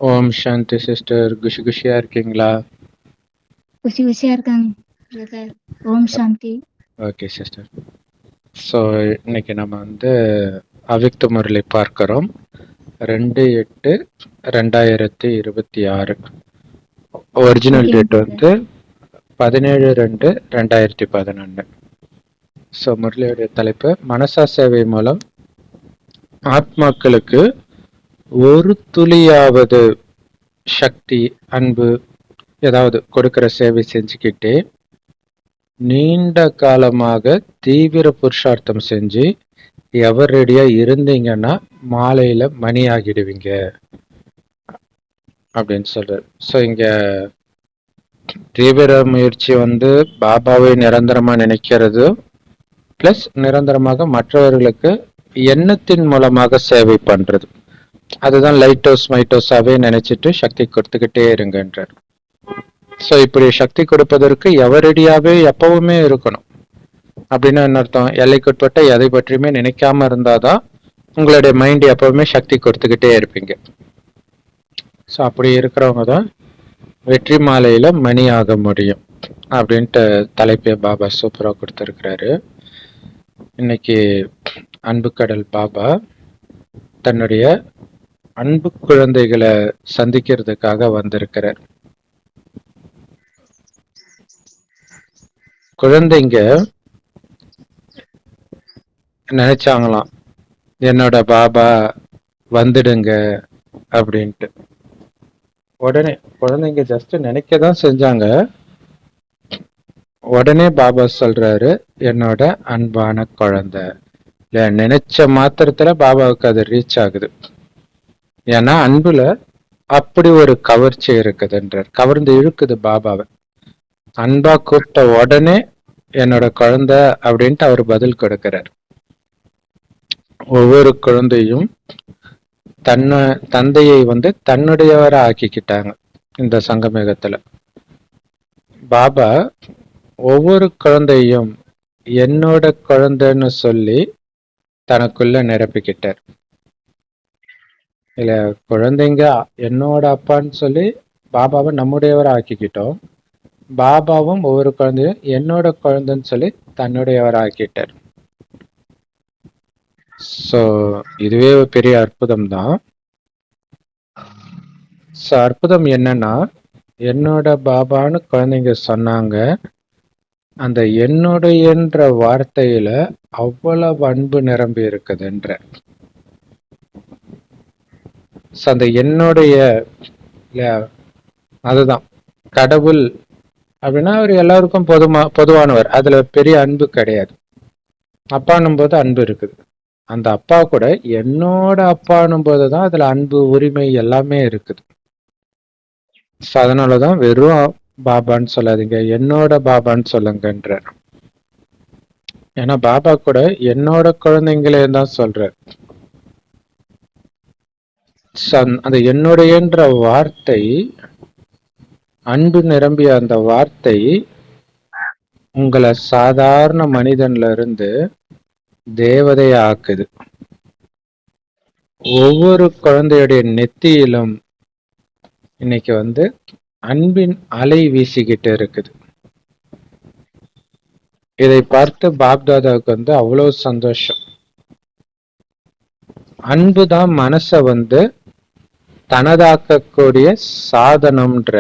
ஓம் சாந்தி sister. குஷி குஷியா இருக்கீங்களா? குஷி குஷியா இருக்காங்க brother. Om Shanti. Okay sister. So இன்னைக்கு நம்ம அவ்யக்த முரளி பார்க்கிறோம். 2/8/2026. ஒரிஜினல் ஓகேங்க டேட் பிரதர். 17/2/2011. ஸோ முரளியுடைய தலைப்பு மனசா சேவை மூலம் ஆத்மாக்களுக்கு ஒரு துளியாவது சக்தி, அன்பு ஏதாவது கொடுக்கிற சேவை செஞ்சுக்கிட்டே நீண்ட காலமாக தீவிர புருஷார்த்தம் செஞ்சு எவர் ரெடியா இருந்தீங்கன்னா மாலையில மணி ஆகிடுவீங்க அப்படின்னு சொல்றாரு. ஸோ இங்க தீவிர முயற்சி பாபாவை நிரந்தரமா நினைக்கிறது பிளஸ் நிரந்தரமாக மற்றவர்களுக்கு எண்ணத்தின் மூலமாக சேவை பண்றது. அதுதான் லைட் ஹவுஸ் மைட் ஹவுஸாவே நினைச்சிட்டு சக்தி கொடுத்துக்கிட்டே இருங்கன்றார். ஸோ இப்படி சக்தி கொடுப்பதற்கு எவரடியாவே எப்பவுமே இருக்கணும். அப்படின்னு என்ன அர்த்தம்? எல்லைக்குட்பட்ட எதை பற்றியுமே நினைக்காம இருந்தாதான் உங்களுடைய மைண்ட் எப்பவுமே சக்தி கொடுத்துக்கிட்டே இருப்பீங்க. ஸோ அப்படி இருக்கிறவங்க தான் வெற்றி மாலையில மணி ஆக முடியும் அப்படின்ட்டு தலைப்பே பாபா சூப்பரா கொடுத்துருக்கிறாரு. இன்னைக்கு அன்பு கடல் பாபா தன்னுடைய அன்பு குழந்தைகளை சந்திக்கிறதுக்காக வந்திருக்கிறார். குழந்தைங்க நினைச்சாங்களாம், என்னோட பாபா வந்துடுங்க அப்படின்ட்டு. உடனே குழந்தைங்க ஜஸ்ட் நினைக்கதான் செஞ்சாங்க. உடனே பாபா சொல்றாரு, என்னோட அன்பான குழந்தை. இல்ல, நினைச்ச மாத்திரத்துல பாபாவுக்கு அது ரீச் ஆகுது. ஏன்னா அன்புல அப்படி ஒரு கவர்ச்சி இருக்குதுன்றார். கவர்ந்து இழுக்குது பாபாவை. அன்பா கூப்பிட்ட உடனே என்னோட குழந்தை அப்படின்ட்டு அவர் பதில் கொடுக்கிறார். ஒவ்வொரு குழந்தையும் தந்தையை தன்னுடையவரை ஆக்கிக்கிட்டாங்க இந்த சங்கமேகத்துல. பாபா ஒவ்வொரு குழந்தையும் என்னோட குழந்தைன்னு சொல்லி தனக்குள்ள நிரப்பிக்கிட்டார். இல்ல, குழந்தைங்க என்னோட அப்பான்னு சொல்லி பாபாவை நம்முடையவரை ஆக்கிக்கிட்டோம். பாபாவும் ஒவ்வொரு குழந்தையும் என்னோட குழந்தைன்னு சொல்லி தன்னுடையவரை ஆக்கிட்டார். ஸோ இதுவே ஒரு பெரிய அற்புதம் தான். ஸோ அற்புதம் என்னன்னா, என்னோட பாபான்னு குழந்தைங்க சொன்னாங்க. அந்த என்னுடையன்ற வார்த்தையில அவ்வளவு அன்பு நிரம்பி இருக்குதுன்ற. அந்த என்னுடைய அதுதான் கடவுள் அப்படின்னா அவர் எல்லாருக்கும் பொதுவானவர். அதுல பெரிய அன்பு கிடையாது. அப்பானும் போது அன்பு இருக்குது. அந்த அப்பா கூட என்னோட அப்பானும் போதுதான் அதுல அன்பு, உரிமை எல்லாமே இருக்குது. அதனாலதான் வெறும் பாபான்னு சொல்லாதீங்க, என்னோட பாபான்னு சொல்லுங்கன்றார். ஏன்னா பாபா கூட என்னோட குழந்தைங்களே தான் சொல்றார். அந்த என்னுடையன்ற வார்த்தை, அன்பு நிரம்பிய அந்த வார்த்தை உங்களை சாதாரண மனிதன்ல இருந்து தேவதைய ஆக்குது. ஒவ்வொரு குழந்தையுடைய நெத்தியிலும் இன்னைக்கு அன்பின் அலை வீசிக்கிட்டு இருக்குது. இதை பார்த்து பாப்தாதாவுக்கு அவ்வளவு சந்தோஷம். அன்புதான் மனச தனதாக்கக்கூடிய சாதனம்ன்ற.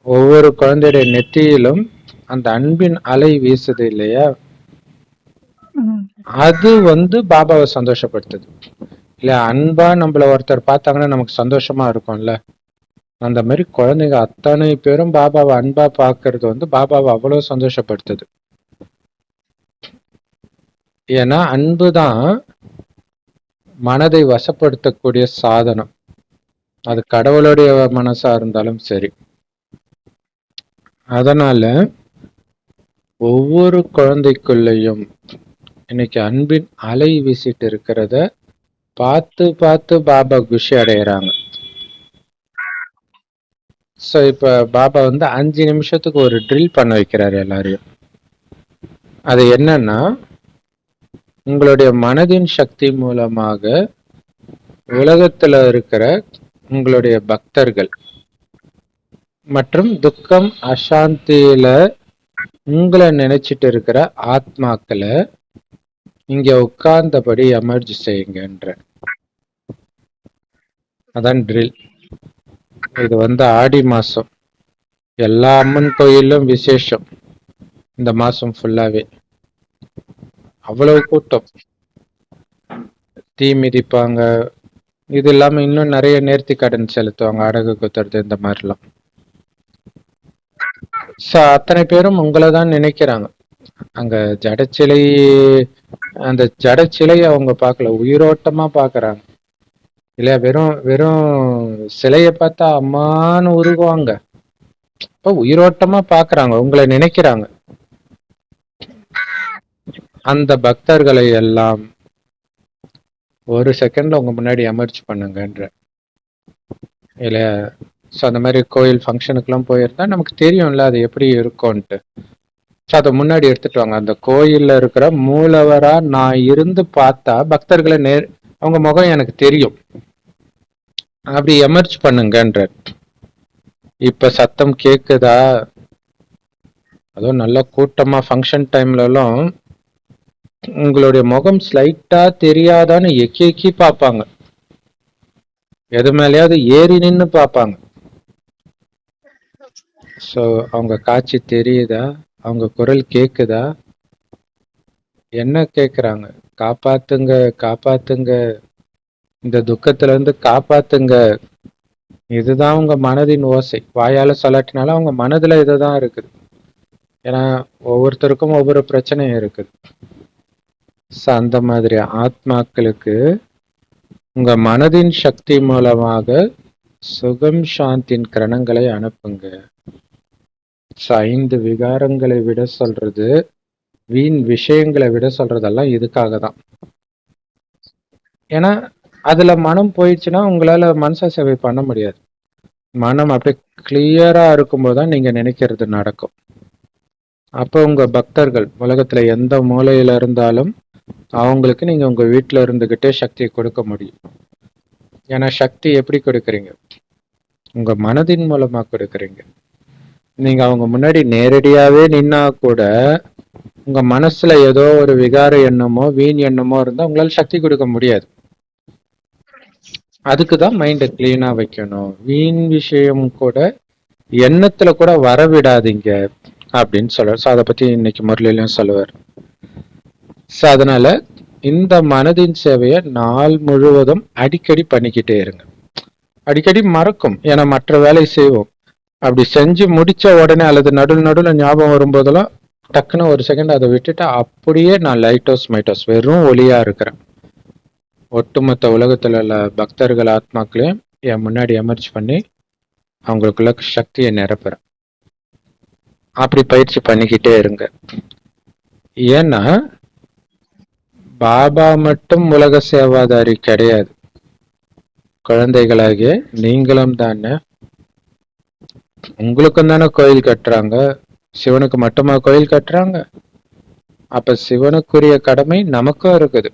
ஒவ்வொரு குழந்தையுடைய நெத்தியிலும் அந்த அன்பின் அலை வீசுது இல்லையா, அது பாபாவை சந்தோஷப்படுத்துது. இல்ல, அன்பா நம்மள ஒருத்தர் பார்த்தாங்கன்னா நமக்கு சந்தோஷமா இருக்கும்ல. அந்த மாதிரி குழந்தைங்க அத்தனை பேரும் பாபாவை அன்பா பார்க்கறது பாபாவை அவ்வளவு சந்தோஷப்படுத்துது. ஏன்னா அன்புதான் மனதை வசப்படுத்தக்கூடிய சாதனம். அது கடவுளுடைய மனசா இருந்தாலும் சரி. அதனால ஒவ்வொரு குழந்தைக்குள்ளேயும் இன்னைக்கு அன்பின் அலை வீசிட்டு இருக்கிறத பார்த்து பார்த்து பாபா குஷி அடைகிறாங்க. ஸோ இப்ப பாபா 5 நிமிஷத்துக்கு ஒரு ட்ரில் பண்ண வைக்கிறாரு எல்லாரையும். அது என்னன்னா, உங்களுடைய மனதின் சக்தி மூலமாக உலகத்துல இருக்கிற உங்களுடைய பக்தர்கள் மற்றும் துக்கம் அசாந்தியில உங்களை நினைச்சிட்டு இருக்கிற ஆத்மாக்களை இங்க உட்கார்ந்தபடி எமர்ஜ் செய்யுங்கன்ற. அதான் ட்ரில். இது ஆடி மாசம், எல்லா அம்மன் கோயிலும் விசேஷம். இந்த மாசம் ஃபுல்லாவே அவ்வளவு கூட்டம். தீ மிதிப்பாங்க. இது இல்லாம இன்னும் நிறைய நேர்த்தி கடன் செலுத்துவாங்க, அடகு குத்துறது இந்த மாதிரிலாம். அத்தனை பேரும் உங்களை தான் நினைக்கிறாங்க. அங்க ஜடச்சிலை, அந்த ஜடச்சிலையை அவங்க பார்க்கல, உயிரோட்டமா பாக்குறாங்க இல்லையா? வெறும் வெறும் சிலையை பார்த்தா அம்மான்னு உருகுவாங்க. இப்ப உயிரோட்டமா பாக்குறாங்க, உங்களை நினைக்கிறாங்க. அந்த பக்தர்களை எல்லாம் ஒரு செகண்ட்ல உங்க முன்னாடி எமர்ஜ் பண்ணுங்கன்ற இல்லையா? ஸோ அந்த மாதிரி கோயில் ஃபங்க்ஷனுக்குலாம் போயிருந்தா நமக்கு தெரியும்ல அது எப்படி இருக்கும்ன்ட்டு. ஸோ அதை முன்னாடி எடுத்துட்டு வாங்க. அந்த கோயில்ல இருக்கிற மூலவரா நான் இருந்து பார்த்தா பக்தர்களை அவங்க முகம் எனக்கு தெரியும், அப்படி எமர்ஜ் பண்ணுங்கன்ற. இப்ப சத்தம் கேக்குதா? அதுவும் நல்ல கூட்டமா ஃபங்க்ஷன் டைம்லலாம் உங்களுடைய முகம் ஸ்லைட்டா தெரியாதான்னு எக்கி பார்ப்பாங்க. எது மேலேயாவது ஏறி நின்று பார்ப்பாங்க. ஸோ அவங்க காட்சி தெரியுதா? அவங்க குரல் கேக்குதா? என்ன கேக்குறாங்க? காப்பாத்துங்க, காப்பாத்துங்க, இந்த துக்கத்துல இருந்து காப்பாத்துங்க. இதுதான் உங்க மனதின் ஓசை. வாயால சொல்லாட்டினாலும் அவங்க மனதுல இதுதான் இருக்குது. ஏன்னா ஒவ்வொருத்தருக்கும் ஒவ்வொரு பிரச்சனையும் இருக்குது. அந்த மாதிரி ஆத்மாக்களுக்கு உங்க மனதின் சக்தி மூலமாக சுகம் சாந்தின் கிரணங்களை அனுப்புங்க. 5 விகாரங்களை விட சொல்றது, வீண் விஷயங்களை விட சொல்றதெல்லாம் இதுக்காக தான். ஏன்னா அதுல மனம் போயிடுச்சுன்னா உங்களால மனச சேவை பண்ண முடியாது. மனம் அப்படியே கிளியரா இருக்கும்போது தான் நீங்க நினைக்கிறது நடக்கும். அப்போ உங்க பக்தர்கள் உலகத்துல எந்த மூலையில இருந்தாலும் அவங்களுக்கு நீங்க உங்க வீட்டுல இருந்துகிட்டே சக்தியை கொடுக்க முடியும். ஏன்னா சக்தி எப்படி கொடுக்குறீங்க? உங்க மனதின் மூலமா கொடுக்குறீங்க. நீங்க அவங்க முன்னாடி நேரடியாவே நின்னா கூட உங்க மனசுல ஏதோ ஒரு விகார எண்ணமோ வீண் எண்ணமோ இருந்தா உங்களால சக்தி கொடுக்க முடியாது. அதுக்குதான் மைண்டை கிளீனா வைக்கணும். வீண் விஷயம் கூட எண்ணத்துல கூட வரவிடாதீங்க அப்படின்னு சொல்றாரு. ஸோ அதை பத்தி இன்னைக்கு முரளிலையும் சொல்லுவார். ஸோ அதனால இந்த மனதின் சேவையை நாள் முழுவதும் அடிக்கடி பண்ணிக்கிட்டே இருங்க. அடிக்கடி மறக்கும், ஏன்னா மற்ற வேலை செய்வோம். அப்படி செஞ்சு முடிச்ச உடனே அல்லது நடுவில் ஞாபகம் வரும்போதெல்லாம் டக்குன்னு ஒரு செகண்ட் அதை விட்டுட்டு அப்படியே நான் லைட்டோஸ் மைட்டோஸ் வெறும் ஒளியா இருக்கிறேன். ஒட்டுமொத்த உலகத்துல உள்ள பக்தர்கள் ஆத்மாக்களையும் என் முன்னாடி எமர்ஜ் பண்ணி அவங்களுக்குள்ள சக்தியை நிரப்புறேன். அப்படி பயிற்சி பண்ணிக்கிட்டே இருங்க. ஏன்னா பாபா மட்டும் உலக சேவாதாரி கிடையாது. குழந்தைகளாகிய நீங்களும் தானே. உங்களுக்கும் தானே கோயில் கட்டுறாங்க. சிவனுக்கு மட்டுமா கோயில் கட்டுறாங்க? அப்ப சிவனுக்குரிய கடமை நமக்கும் இருக்குது.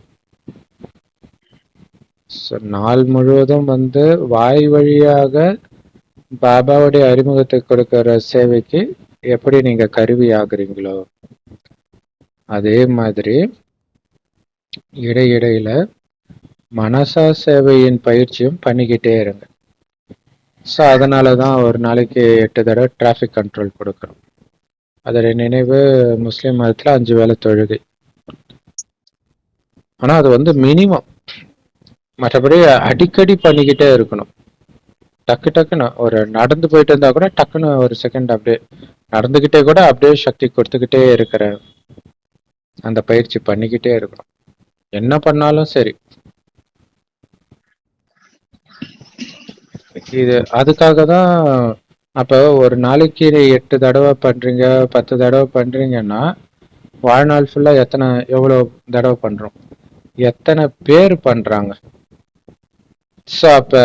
நாள் முழுவதும் வாய் வழியாக பாபாவுடைய அறிமுகத்தை கொடுக்கிற சேவைக்கு எப்படி நீங்க கருவி ஆகுறீங்களோ அதே மாதிரி இடையிடையில மனசா சேவையின் பயிற்சியும் பண்ணிக்கிட்டே இருங்க. ஸோ அதனாலதான் ஒரு நாளைக்கு 8 தடவை டிராஃபிக் கண்ட்ரோல் கொடுக்குறோம். அதோட நினைவு முஸ்லிம் மதத்துல 5 வேளை தொழுகை. ஆனா அது மினிமம். மற்றபடி அடிக்கடி பண்ணிக்கிட்டே இருக்கணும். டக்குன்னு ஒரு நடந்து போயிட்டு இருந்தா கூட டக்குன்னு ஒரு செகண்ட் அப்படியே நடந்துகிட்டே கூட அப்படியே சக்தி கொடுத்துக்கிட்டே இருக்கிற அந்த பயிற்சி பண்ணிக்கிட்டே இருக்கணும். என்ன பண்ணாலும் சரி. இது அதுக்காக தான். அப்ப ஒரு நாளைக்கு 8 தடவை பண்றீங்க, 10 தடவை பண்றீங்கன்னா வாழ்நாள் ஃபுல்லா எவ்வளவு தடவை பண்றோம், எத்தனை பேர் பண்றாங்க. ஸோ அப்ப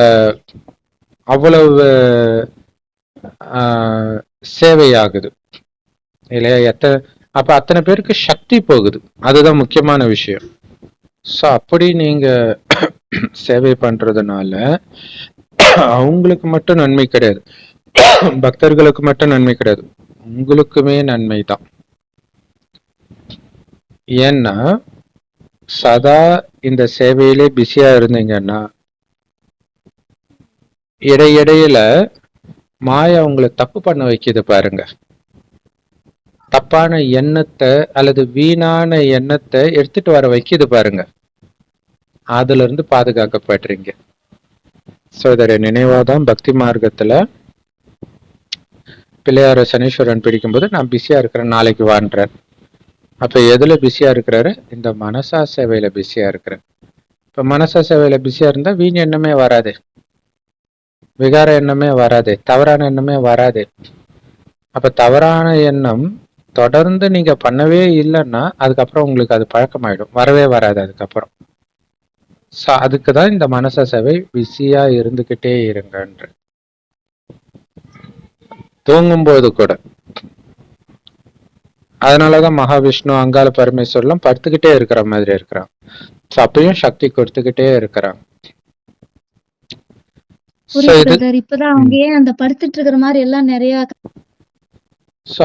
அவ்வளவு சேவையாகுது இல்லையா? அப்ப அத்தனை பேருக்கு சக்தி போகுது. அதுதான் முக்கியமான விஷயம். ஸோ அப்படி நீங்க சேவை பண்றதுனால அவங்களுக்கு மட்டும் நன்மை கிடையாது, பக்தர்களுக்கு மட்டும் நன்மை கிடையாது, உங்களுக்குமே நன்மை தான். ஏன்னா சதா இந்த சேவையிலே பிஸியா இருந்தீங்கன்னா இடையிடையில மாயா உங்களை தப்பு பண்ண வைக்கிது பாருங்க. தப்பான எண்ணத்தை அல்லது வீணான எண்ணத்தை எடுத்துட்டு வர வைக்கிது பாருங்க. அதுல இருந்து பாதுகாக்கப்படுறீங்க. சோ இதோட நினைவாதான் பக்தி மார்க்கத்துல பிள்ளையார சனீஸ்வரன் பிடிக்கும்போது நான் பிஸியா இருக்கிறேன் நாளைக்கு வான்றார். அப்ப எதுல பிஸியா இருக்கிறாரு? இந்த மனசா சேவையில பிஸியா இருக்கிறேன். இப்ப மனசா சேவையில பிஸியா இருந்தா வீண் எண்ணமே வராது, விகார எண்ணமே வராது, தவறான எண்ணமே வராது. அப்ப தவறான எண்ணம் தொடர்ந்து நீங்க பண்ணவே இல்லைன்னா அதுக்கப்புறம் உங்களுக்கு அது பழக்கமாயிடும், வரவே வராது அதுக்கப்புறம். அதுக்குதான் இந்த மனச சேவை பிஸியா இருந்துகிட்டே இருங்கன்ற. தூங்கும்போது கூட அதனாலதான் மகாவிஷ்ணு அங்காள பரமேஸ்வரெல்லாம் படுத்துக்கிட்டே இருக்கிற மாதிரி இருக்கிறான். அப்பயும் சக்தி கொடுத்துக்கிட்டே இருக்கிறான். இப்பதான் அவங்க அந்த படுத்துட்டு இருக்கிற மாதிரி எல்லாம் நிறைய.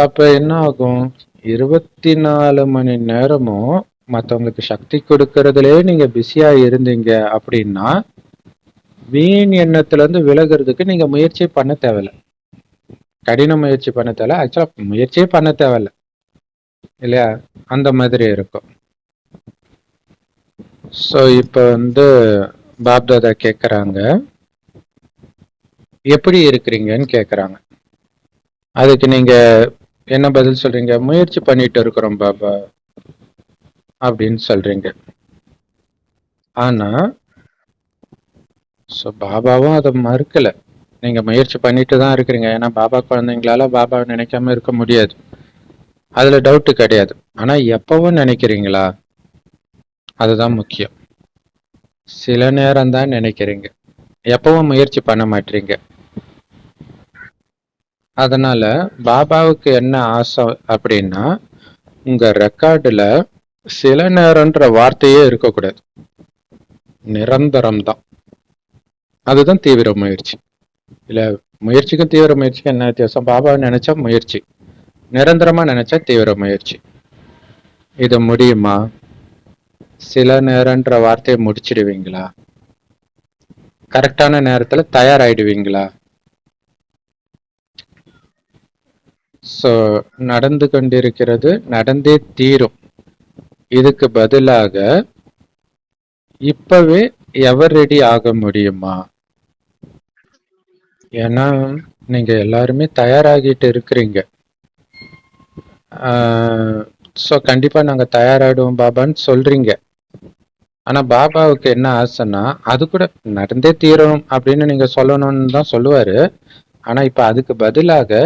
அப்ப என்ன ஆகும்? 24 மணி நேரமும் மத்தவங்களுக்கு சக்தி கொடுக்கறதுலயே நீங்க பிஸியா இருந்தீங்க அப்படின்னா வீண் எண்ணத்துல இருந்து விலகிறதுக்கு நீங்க முயற்சி பண்ண தேவையில்ல, கடின முயற்சி பண்ண தேவையில்ல, ஆக்சுவலா முயற்சியே பண்ண தேவையில்ல இல்லையா? அந்த மாதிரி இருக்கும். சோ இப்ப பாப்தாதா கேக்குறாங்க, எப்படி இருக்கிறீங்கன்னு கேக்குறாங்க. அதுக்கு நீங்க என்ன பதில் சொல்றீங்க? முயற்சி பண்ணிட்டு இருக்கிறோம் பாபா அப்படின்னு சொல்றீங்க. ஆனா பாபாவும் அதை மறுக்கல, நீங்க முயற்சி பண்ணிட்டு தான் இருக்கிறீங்க. ஏன்னா பாபா குழந்தைங்களால பாபாவை நினைக்காம இருக்க முடியாது, அதுல டவுட் கிடையாது. ஆனா எப்பவும் நினைக்கிறீங்களா? அதுதான் முக்கியம். சில நேரம் தான் நினைக்கிறீங்க, எப்பவும் முயற்சி பண்ண மாட்டீங்க. அதனால பாபாவுக்கு என்ன ஆசை அப்படின்னா உங்க ரெக்கார்டுல சில நேரம்ன்ற வார்த்தையே இருக்கக்கூடாது, நிரந்தரம் தான். அதுதான் தீவிர முயற்சி. இல்ல முயற்சிக்கும் தீவிர முயற்சிக்கும் என்ன வித்தியாசம்? பாபாவை நினைச்சா முயற்சி, நிரந்தரமா நினைச்சா தீவிர முயற்சி. இது முடியுமா? சில நேரம்ன்ற வார்த்தையை முடிச்சிடுவீங்களா? கரெக்டான நேரத்துல தயாராயிடுவீங்களா? சோ நடந்து கொண்டிருக்கிறது நடந்தே தீரும். இதுக்கு பதிலாக இப்பவே எவர் ரெடி ஆக முடியுமா? ஏன்னா நீங்க எல்லாருமே தயாராகிட்டு இருக்கிறீங்க. சோ கண்டிப்பா நாங்க தயாராயிடுவோம் பாபான்னு சொல்றீங்க. ஆனா பாபாவுக்கு என்ன ஆசைன்னா அது கூட நடந்தே தீரும் அப்படின்னு நீங்க சொல்லணும்னு தான் சொல்லுவாரு. ஆனா இப்ப அதுக்கு பதிலாக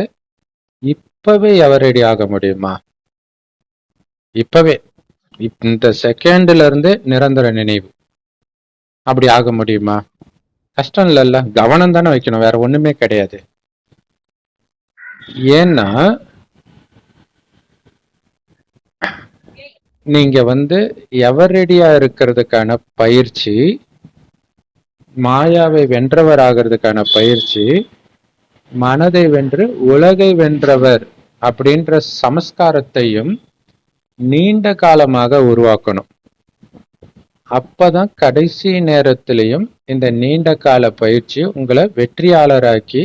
இப்பவே எவர் ரெடி ஆக முடியுமா? இப்பவே இந்த செகண்ட்ல இருந்து நிரந்தர நினைவு அப்படி ஆக முடியுமா? கஷ்டம் இல்லைல்ல, கவனம் தானே வைக்கணும், வேற ஒண்ணுமே கிடையாது. ஏன்னா நீங்க எவர் ரெடியா இருக்கிறதுக்கான பயிற்சி, மாயாவை வென்றவர் ஆகிறதுக்கான பயிற்சி, மனதை வென்று உலகை வென்றவர் அப்படின்ற சமஸ்காரத்தையும் நீண்ட காலமாக உருவாக்கணும். அப்பதான் கடைசி நேரத்திலையும் இந்த நீண்ட கால பயிற்சி உங்களை வெற்றியாளராக்கி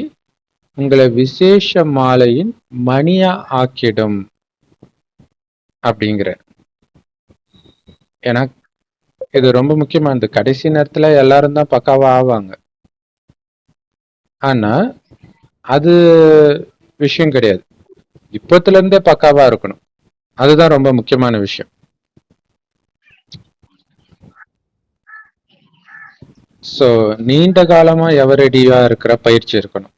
உங்களை விசேஷ மாலையின் மணியா ஆக்கிடும் அப்படிங்கிற. ஏன்னா இது ரொம்ப முக்கியமானது. கடைசி நேரத்துல எல்லாரும் தான் பக்காவா ஆவாங்க, ஆனா அது விஷயம் கிடையாது. இப்பத்துல இருந்தே பக்காவா இருக்கணும், அதுதான் ரொம்ப முக்கியமான விஷயம். சோ நீண்ட காலமா எவரடியா இருக்கிற பயிற்சி இருக்கணும்.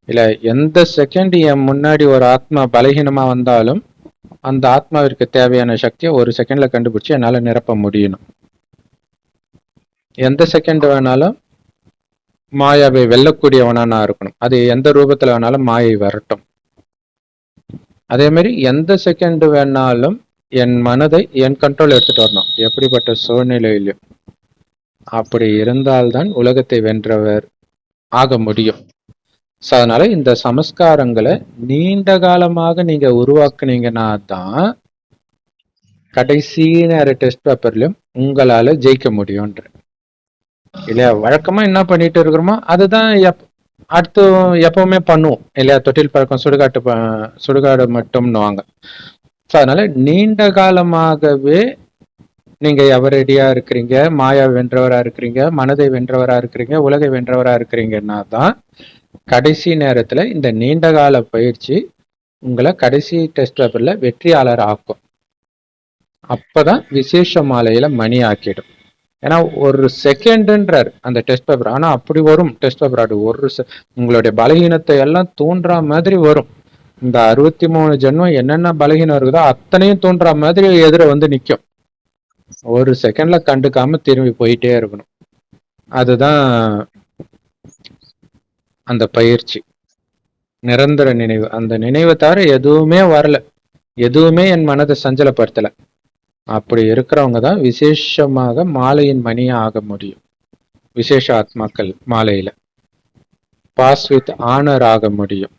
இல்ல எந்த செகண்ட் என் முன்னாடி ஒரு ஆத்மா பலகீனமா வந்தாலும் அந்த ஆத்மாவிற்கு தேவையான சக்தியை ஒரு செகண்ட்ல கண்டுபிடிச்சு என்னால நிரப்ப முடியணும். எந்த செகண்ட் வேணாலும் மாயாவை வெல்லக்கூடியவனா நான் இருக்கணும். அது எந்த ரூபத்துல வேணாலும் மாயை வரட்டும். அதே மாதிரி எந்த செகண்ட் வேணாலும் என் மனதை என் கண்ட்ரோல் எடுத்துட்டு வரணும், எப்படிப்பட்ட சூழ்நிலையிலும். அப்படி இருந்தால்தான் உலகத்தை வென்றவர் ஆக முடியும். ஸோ அதனால இந்த சமஸ்காரங்களை நீண்ட காலமாக நீங்க உருவாக்குனீங்கன்னா தான் கடைசி நேர டெஸ்ட் பேப்பர்லயும் உங்களால ஜெயிக்க முடியும்ன்ற இல்லையா. வழக்கமா என்ன பண்ணிட்டு இருக்கிறோமோ அதுதான் அடுத்து எப்பவுமே பண்ணுவோம் இல்லையா. தொட்டில் பழக்கம் சுடுகாடு மட்டும்னுவாங்க. ஸோ அதனால நீண்ட காலமாகவே நீங்க எவரடியா இருக்கிறீங்க, மாயா வென்றவரா இருக்கிறீங்க, மனதை வென்றவரா இருக்கிறீங்க, உலகை வென்றவரா இருக்கிறீங்கன்னா தான் கடைசி நேரத்துல இந்த நீண்ட கால பயிற்சி உங்களை கடைசி டெஸ்ட் பேப்பர்ல வெற்றியாளர் ஆக்கும். அப்பதான் விசேஷ மாலையில மணி ஆக்கிடும். ஏன்னா ஒரு செகண்ட்ன்றார் அந்த டெஸ்ட் பேப்பர். ஆனா அப்படி வரும் டெஸ்ட் பேப்பர். அது உங்களுடைய பலகீனத்தை எல்லாம் தூண்டுற மாதிரி வரும். இந்த 63 ஜென்மம் என்னென்ன பலகீனம் இருக்குதோ அத்தனையும் தூண்டுற மாதிரி எதிர வந்து நிற்கும். ஒரு செகண்ட்ல கண்டுக்காம திரும்பி போயிட்டே இருக்கணும். அதுதான் அந்த பயிற்சி. நிரந்தர நினைவு. அந்த நினைவை தவிர எதுவுமே வரல, எதுவுமே என் மனதை சஞ்சலப்படுத்தல. அப்படி இருக்கிறவங்க தான் விசேஷமாக மாலையின் மணியா ஆக முடியும். விசேஷ ஆத்மாக்கள் மாலையில பாஸ் வித் ஆனர் ஆக முடியும்.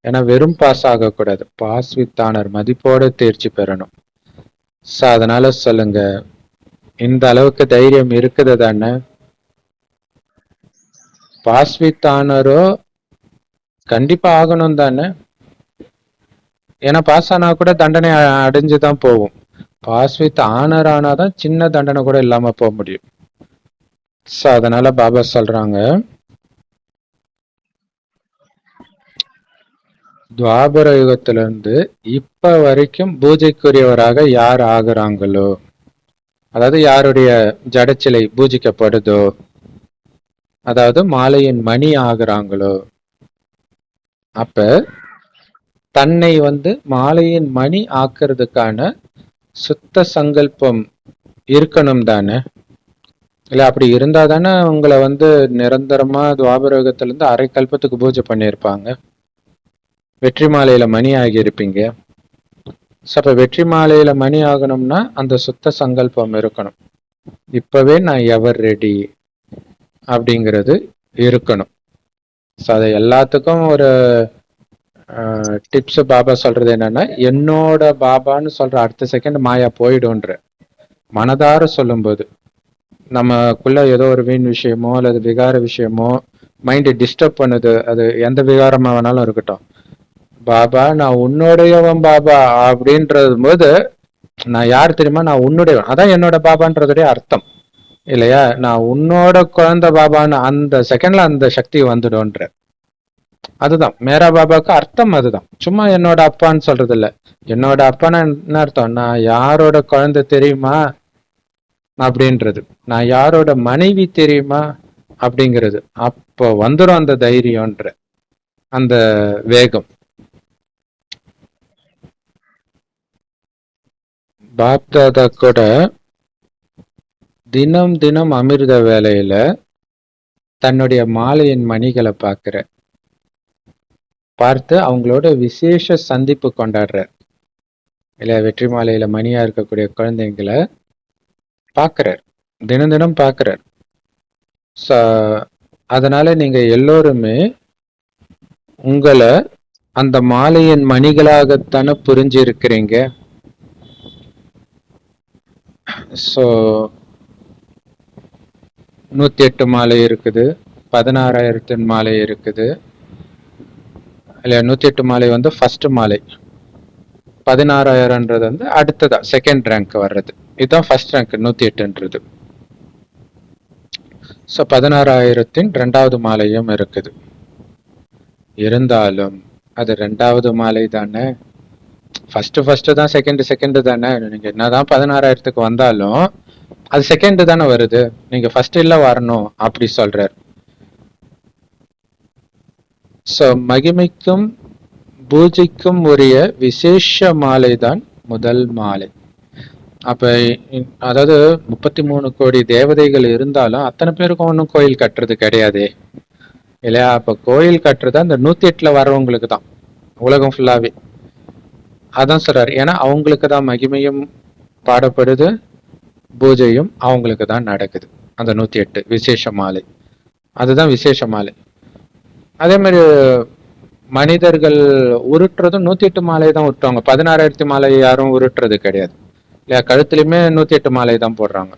ஏன்னா வெறும் பாஸ் ஆகக்கூடாது, பாஸ் வித் ஆனர் மதிப்போட தேர்ச்சி பெறணும். ஸோ அதனால சொல்லுங்க, இந்த அளவுக்கு தைரியம் இருக்குது தானே? பாஸ் வித் ஆனரோ கண்டிப்பா ஆகணும் தானே. ஏன்னா பாஸ் ஆனா கூட தண்டனை அடைஞ்சுதான் போவோம். பாஸ் வித் ஆனர் ஆனாதான் சின்ன தண்டனை கூட இல்லாம போக முடியும். ஸோ அதனால பாபா சொல்றாங்க, துவாபர யுகத்துல இருந்து இப்ப வரைக்கும் பூஜைக்குரியவராக யார் ஆகுறாங்களோ, அதாவது யாருடைய ஜடச்சிலை பூஜிக்கப்படுதோ, அதாவது மாலையின் மணி ஆகுறாங்களோ, அப்ப தன்னை மாலையின் மணி ஆக்குறதுக்கான சுத்த சங்கல்பம் இருக்கணும் தானே. இல்ல அப்படி இருந்தா தானே உங்களை நிரந்தரமா துவாபரகத்துல இருந்து அரை கல்பத்துக்கு பூஜை பண்ணியிருப்பாங்க. வெற்றி மாலையில மணி ஆகியிருப்பீங்க. அப்ப வெற்றி மாலையில மணி ஆகணும்னா அந்த சுத்த சங்கல்பம் இருக்கணும். இப்பவே நான் எவர் ரெடி அப்படிங்கிறது இருக்கணும். ஸோ அதை எல்லாத்துக்கும் ஒரு டிப்ஸ் பாபா சொல்றது என்னன்னா, என்னோட பாபான்னு சொல்ற அடுத்த செகண்ட் மாயா போயிடும்ன்ற மனதார சொல்லும்போது, நமக்குள்ள ஏதோ ஒரு வீண் விஷயமோ அல்லது விகார விஷயமோ மைண்டை டிஸ்டர்ப் பண்ணுது, அது எந்த விகாரமா வேணாலும் இருக்கட்டும், பாபா நான் உன்னுடையவன் பாபா அப்படின்றது போது, நான் யார் தெரியுமா, நான் உன்னுடையவன், அதான் என்னோட பாபான்றதுடைய அர்த்தம் இல்லையா. நான் உன்னோட குழந்தை பாபான்னு அந்த செகண்ட்ல அந்த சக்தி வந்துடும்ன்ற, அதுதான் மேரா பாபாவுக்கு அர்த்தம். அதுதான், சும்மா என்னோட அப்பான்னு சொல்றது இல்ல. என்னோட அப்பான்னா என்ன அர்த்தம், நான் யாரோட குழந்தை தெரியுமா அப்படின்றது, நான் யாரோட மனைவி தெரியுமா அப்படிங்கிறது. அப்போ வந்துடும் அந்த தைரியம்ன்ற அந்த வேகம். பாப்தாதா கூட தினம் தினம் அமிர்த வேலையில தன்னுடைய மாலையின் மணிகளை பார்த்து அவங்களோட விசேஷ சந்திப்பு கொண்டாடுறார் இல்லையா. வெற்றி மாலையில மணியா இருக்கக்கூடிய குழந்தைங்களை பார்க்கிறார், தினம் தினம் பார்க்கிறார். அதனால நீங்க எல்லோருமே உங்களை அந்த மாலையின் மணிகளாகத்தானே புரிஞ்சு இருக்கிறீங்க. ஸோ 108 மாலை இருக்குது, 16,000 மாலை இருக்குது இல்லையா. 108 மாலை ஃபர்ஸ்ட் மாலை, 16,000ன்றது அடுத்ததா செகண்ட் ரேங்க் வர்றது. இதுதான் ஃபர்ஸ்ட் ரேங்க் 108ன்றது. ஸோ 16,000 2வது மாலையும் இருக்குது. இருந்தாலும் அது 2வது மாலை தானே, ஃபர்ஸ்ட் தான், செகண்ட் தானே. நீங்க என்னதான் 16,000க்கு வந்தாலும் அது செகண்ட் தானே வருது, நீங்க ஃபர்ஸ்ட் இல்ல வரணும் அப்படி சொல்றார். ஸோ மகிமைக்கும் பூஜைக்கும் உரிய விசேஷ மாலை தான் முதல் மாலை. அப்ப அதாவது 33 கோடி தேவதைகள் இருந்தாலும் அத்தனை பேருக்கும் ஒன்றும் கோயில் கட்டுறது கிடையாது இல்லையா. அப்ப கோயில் கட்டுறது அந்த 108ல வர்றவங்களுக்கு தான், உலகம் ஃபுல்லாவே. அதான் சொல்றாரு, ஏன்னா அவங்களுக்கு தான் மகிமையும் பாடப்படுது, பூஜையும் அவங்களுக்கு தான் நடக்குது. அந்த 108 விசேஷ மாலை. அதுதான் விசேஷ மாலை. அதே மாதிரி மனிதர்கள் உருட்டுறதும் 108 மாலை தான் உருட்டுவாங்க. 16,000 மாலை யாரும் உருட்டுறது கிடையாது இல்லையா? கழுத்துலயுமே 108 மாலை தான் போடுறாங்க.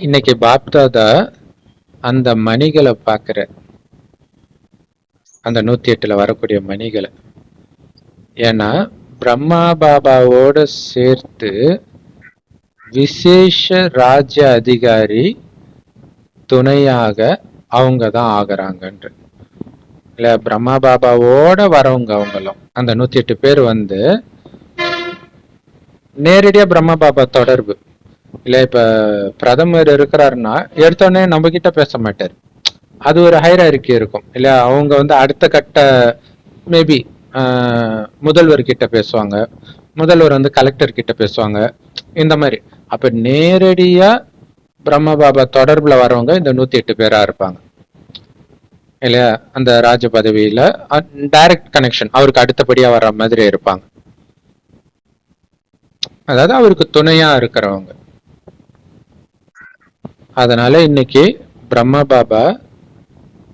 இன்னைக்கு பாப்தாதா அந்த மணிகளை பார்க்கிற, அந்த 108ல வரக்கூடிய மணிகளை. ஏன்னா பிரம்மா பாபாவோட சேர்த்து விசேஷ ராஜ்ய அதிகாரி துணையாக அவங்க தான் ஆகுறாங்கன்ற இல்ல. பிரம்மா பாபாவோட வரவங்க அவங்களும் அந்த 108 பேர் வந்து நேரடியா பிரம்மா பாபா தொடர்பு இல்ல. இப்ப பிரதமர் இருக்கிறாருன்னா எடுத்தோடனே நம்ம கிட்ட பேச மாட்டாரு. அது ஒரு ஹைரார்கி இருக்கும் இல்ல. அவங்க வந்து அடுத்த கட்ட மேபி முதல்வர் கிட்ட பேசுவாங்க, முதல்வர் வந்து கலெக்டர் கிட்ட பேசுவாங்க, இந்த மாதிரி. அப்ப நேரடியா பிரம்ம பாபா தொடர்புல வரவங்க இந்த 108 பேரா இருப்பாங்க இல்லையா? அந்த ராஜ பதவியில டைரக்ட் கனெக்ஷன் அவருக்கு அடுத்தபடியா வர்ற மாதிரி இருப்பாங்க. அதாவது அவருக்கு துணையா இருக்கிறவங்க. அதனால இன்னைக்கு பிரம்ம பாபா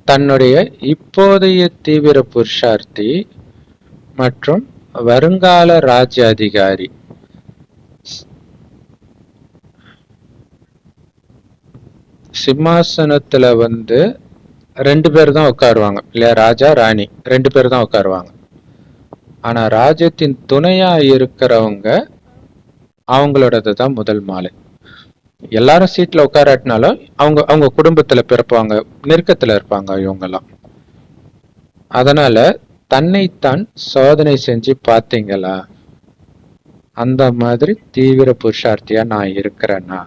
தன்னுடைய இப்போதைய தீவிர புருஷார்த்தி மற்றும் வருங்கால ராஜ்ய அதிகாரி சிம்மாசனத்துல வந்து 2 பேர் தான் உட்காருவாங்க இல்லையா? ராஜா ராணி 2 பேர் தான் உட்காருவாங்க. ஆனா ராஜ்யத்தின் துணையா இருக்கிறவங்க அவங்களோடது தான் முதல் மாலை. எல்லாரும் சீட்ல உட்காராட்டினாலும் அவங்க அவங்க குடும்பத்துல பிறப்பாங்க, நெருக்கத்துல இருப்பாங்க இவங்கெல்லாம். அதனால தன்னைத்தான் சோதனை செஞ்சு பார்த்தீங்களா? அந்த மாதிரி தீவிர புருஷார்த்தியா நான் இருக்கிறேன்னா,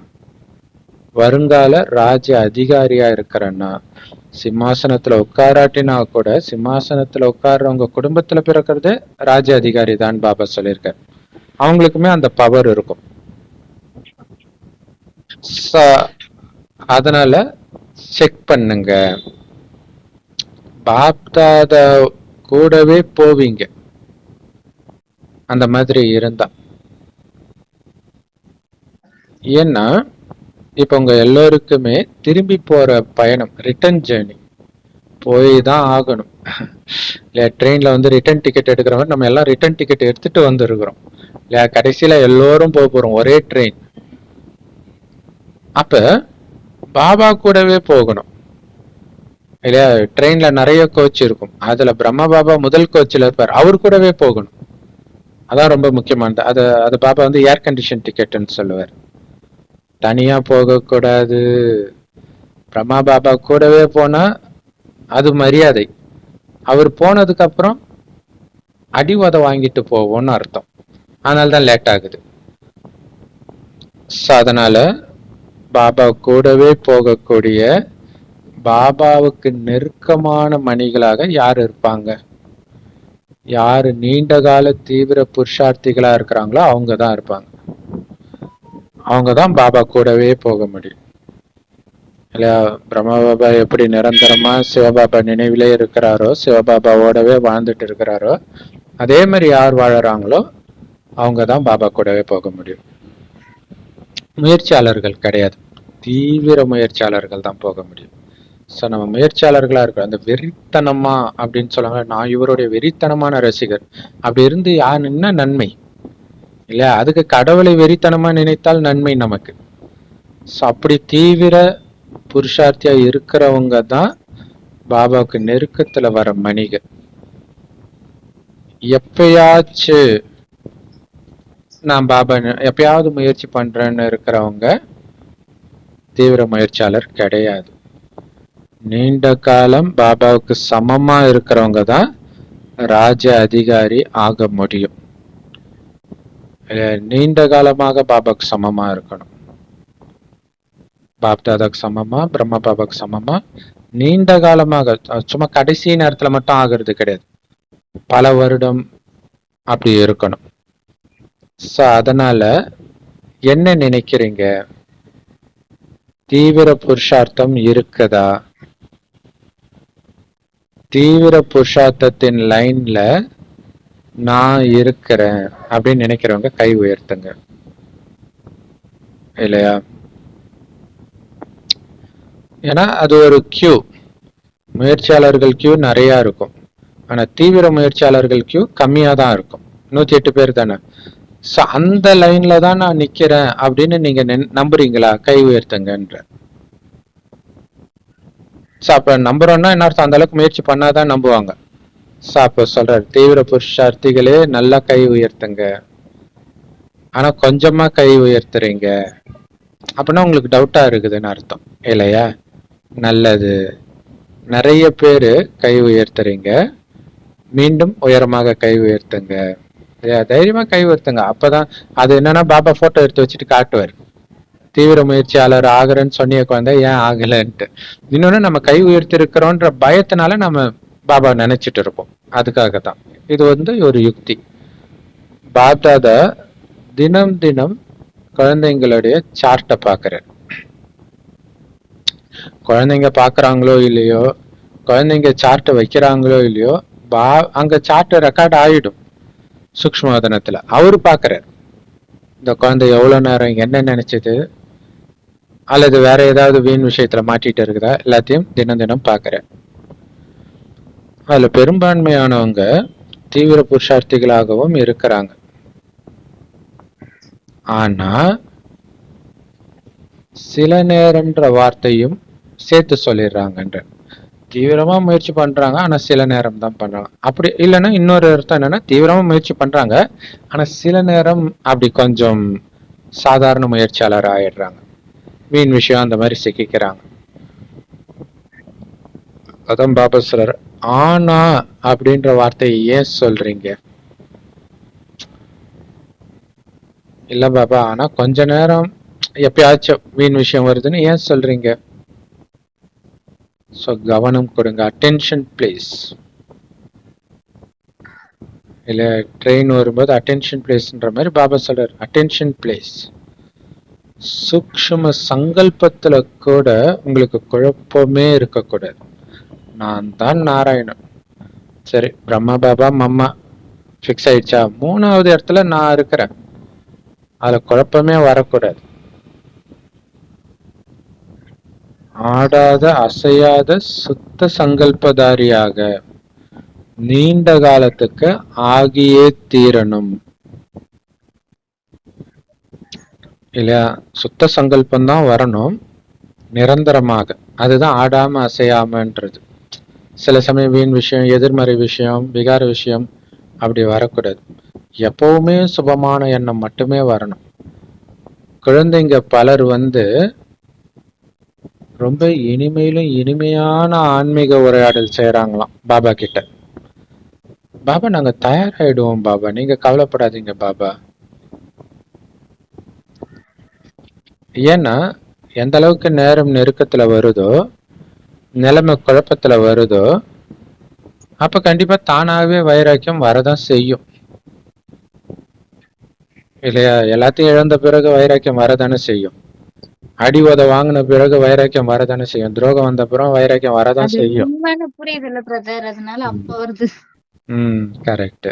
வருங்கால ராஜ்ய அதிகாரியா இருக்கிறேன்னா, சிம்மாசனத்துல உட்காராட்டினா கூட சிம்மாசனத்துல உட்கார்றவங்க குடும்பத்துல பிறக்கிறது ராஜ்ய அதிகாரி தான் பாபா சொல்லியிருக்காரு. அவங்களுக்குமே அந்த பவர் இருக்கும். அதனால செக் பண்ணுங்க. பாப்தாதா கூடவே போவீங்க அந்த மாதிரி இருந்தா. ஏன்னா இப்ப உங்க எல்லோருக்குமே திரும்பி போற பயணம், ரிட்டர்ன் ஜேர்னி போய் தான் ஆகணும் இல்லையா? ட்ரெயின்ல வந்து ரிட்டர்ன் டிக்கெட் எடுக்கிறவங்க நம்ம எல்லாம் ரிட்டர்ன் டிக்கெட் எடுத்துட்டு வந்துருக்கிறோம் இல்லையா? கடைசியில எல்லோரும் போறோம் ஒரே ட்ரெயின். அப்ப பாபா கூடவே போகணும் இல்லையா? ட்ரெயின்ல நிறைய கோச் இருக்கும், அதுல பிரம்ம பாபா முதல் கோச்சில் இருப்பார், அவர் கூடவே போகணும். அதான் ரொம்ப முக்கியமானது. அது பாபா வந்து ஏர் கண்டிஷன் டிக்கெட்னு சொல்லுவார். தனியா போகக்கூடாது. பிரம்மா பாபா கூடவே போனா அது மரியாதை. அவர் போனதுக்கு அப்புறம் அடிவதை வாங்கிட்டு போவோம்னு அர்த்தம். அதனால்தான் லேட் ஆகுது. அதனால பாபா கூடவே போகக்கூடிய, பாபாவுக்கு நெருக்கமான மணிகளாக யார் இருப்பாங்க? யாரு நீண்ட கால தீவிர புருஷார்த்திகளா இருக்கிறாங்களோ அவங்க தான் இருப்பாங்க. அவங்கதான் பாபா கூடவே போக முடியும் இல்லையா? பிரம்மா பாபா எப்படி நிரந்தரமா சிவபாபா நினைவிலே இருக்கிறாரோ, சிவபாபாவோடவே வாழ்ந்துட்டு இருக்கிறாரோ, அதே மாதிரி யார் வாழறாங்களோ அவங்கதான் பாபா கூடவே போக முடியும். முயற்சியாளர்கள் கிடையாது, தீவிர முயற்சியாளர்கள் தான் போக முடியும். ஸோ நம்ம முயற்சியாளர்களா இருக்கிற அந்த வெறித்தனமா அப்படின்னு சொல்லுவாங்க, நான் இவருடைய வெறித்தனமான ரசிகர் அப்படி இருந்து யார் என்ன நன்மை இல்லையா? அதுக்கு கடவுளை வெறித்தனமா நினைத்தால் நன்மை நமக்கு. ஸோ அப்படி தீவிர புருஷார்த்தியா இருக்கிறவங்க தான் பாபாவுக்கு நெருக்கத்துல வர மணிகள். எப்பயாச்சு நான் பாபா எப்பயாவது முயற்சி பண்றேன்னு இருக்கிறவங்க தீவிர முயற்சியாளர் கிடையாது. நீண்ட காலம் பாபாவுக்கு சமமா இருக்கிறவங்க தான் ராஜ அதிகாரி ஆக முடியும். நீண்ட காலமாக பாபாவுக்கு சமமா இருக்கணும். பாப்தாதாக்கு சமமா, பிரம்மா பாபாவுக்கு சமமா நீண்ட காலமாக, சும்மா கடைசி நேரத்துல மட்டும் ஆகிறது கிடையாது, பல வருடம் அப்படி இருக்கணும். ஸோ அதனால என்ன நினைக்கிறீங்க? தீவிர புருஷார்த்தம் இருக்குதா? தீவிர புருஷார்த்தத்தின் லைன்ல நான் இருக்கிறேன் அப்படின்னு நினைக்கிறவங்க கை உயர்த்துங்க இல்லையா? ஏன்னா அது ஒரு கியூ, முயற்சியாளர்கள் கியூ நிறைய இருக்கும். ஆனா தீவிர முயற்சியாளர்கள் கியூ கம்மியா தான் இருக்கும். 108 பேர் தானே. ஸோ அந்த லைன்ல தான் நான் நிக்கிறேன் அப்படின்னு நீங்க நம்புறீங்களா? கை உயர்த்துங்கன்ற. ஸோ அப்ப நம்புறோம்னா என்ன அர்த்தம்? அந்த அளவுக்கு முயற்சி பண்ணாதான் நம்புவாங்க. ஸோ அப்ப சொல்றாரு, தீவிர புருஷார்த்திகளே நல்லா கை உயர்த்துங்க, ஆனா கொஞ்சமா கை உயர்த்துறீங்க அப்படின்னா உங்களுக்கு டவுட்டா இருக்குதுன்னு அர்த்தம் இல்லையா? நல்லது, நிறைய பேரு கை உயர்த்துறீங்க, மீண்டும் உயரமாக கை உயர்த்துங்க, தைரியமா கை உயர்த்துங்க. அப்பதான் அது என்னன்னா பாபா போட்டோ எடுத்து வச்சுட்டு காட்டுவார், தீவிர முயற்சியாளர் ஆகுறேன்னு சொன்னிய குழந்தை ஏன் ஆகலன்ட்டு. இன்னொன்னு, நம்ம கை உயர்த்தி இருக்கிறோன்ற பயத்தினால நம்ம பாபா நினைச்சிட்டு இருப்போம். அதுக்காகத்தான் இது வந்து ஒரு யுக்தி. பாப்தாதா தினம் தினம் குழந்தைங்களுடைய சார்ட்டை பாக்குறாரு. குழந்தைங்க பாக்குறாங்களோ இல்லையோ, குழந்தைங்க சார்ட்டை வைக்கிறாங்களோ இல்லையோ, அங்க சார்ட் ரெக்கார்ட் ஆயிடும் சூக்ஷ்மவதனத்துல. அவரு பாக்குறாரு இந்த குழந்தை எவ்வளவு நேரம் என்ன நினைச்சது, அல்லது வேற ஏதாவது வீண் விஷயத்துல மாட்டிட்டு இருக்குதா, எல்லாத்தையும் தினம் தினம் பாக்குறேன். அதுல பெரும்பான்மையானவங்க தீவிர புருஷார்த்திகளாகவும் இருக்கிறாங்க. ஆனா சில நேரம்ன்ற வார்த்தையும் சேர்த்து சொல்லிடுறாங்கன்ற. தீவிரமா முயற்சி பண்றாங்க, ஆனா சில நேரம் தான் பண்றாங்க. அப்படி இல்லைன்னா இன்னொரு அர்த்தம் என்னன்னா, தீவிரமா முயற்சி பண்றாங்க, ஆனா சில நேரம் அப்படி கொஞ்சம் சாதாரண முயற்சியாளர் ஆயிடுறாங்க, வீண் விஷயம் அந்த மாதிரி சிக்கிக்கிறாங்க. அதான் பாபா சொல்றாரு, ஆனா அப்படின்ற வார்த்தையை ஏன் சொல்றீங்க? இல்ல பாபா, ஆனா கொஞ்ச நேரம் எப்பயாச்சும் வீண் விஷயம் வருதுன்னு ஏன் சொல்றீங்க? ஸோ கவனம் கொடுங்க, அட்டென்ஷன் பிளேஸ். இல்ல ட்ரெயின் வரும்போது அட்டென்ஷன் பிளேஸ்ன்ற மாதிரி பாபா சொல்றாரு, அட்டென்ஷன் பிளேஸ். சூக்ஷ்ம சங்கல்பத்துல கூட உங்களுக்கு குழப்பமே இருக்கக்கூடாது. நான் தான் நாராயணன். சரி, பிரம்மா பாபா மம்மா ஃபிக்ஸ் ஆயிடுச்சா? 3வது இடத்துல நான் இருக்கிறேன், அதுல குழப்பமே வரக்கூடாது. ஆடாத அசையாத சுத்த சங்கல்பதாரியாக நீண்ட காலத்துக்கு ஆகியே தீரணும் இல்லையா? சுத்த சங்கல்பம் தான் வரணும் நிரந்தரமாக. அதுதான் ஆடாம அசையாமன்றது. சில சமயம் வீண் விஷயம், எதிர்மறை விஷயம், விகார விஷயம் அப்படி வரக்கூடாது. எப்பவுமே சுபமான எண்ணம் மட்டுமே வரணும். குழந்தைங்க பலர் வந்து ரொம்ப இனிமையிலும் இனிமையான ஆன்மீக உரையாடல் செய்யறாங்களாம் பாபா கிட்ட. பாபா, நாங்க தயாராயிடுவோம் பாபா, நீங்க கவலைப்படாதீங்க பாபா. ஏன்னா எந்த அளவுக்கு நேரம் நெருக்கத்துல வருதோ, நிலைமை குழப்பத்துல வருதோ, அப்ப கண்டிப்பா தானாகவே வைராக்கியம் வரதான் செய்யும் இல்லையா? எல்லாத்தையும் இழந்த பிறகு வைராக்கியம் வரதானே செய்யும். அடி உத வாங்கின பிறகு வைராக்கியம் வரதானே செய்யும். துரோகம் வந்த பிறகு வைராக்கியம் வரதான் செய்யும். புரியுது இல்ல பிரதர், அதனால அப்ப வருது. கரெக்ட்.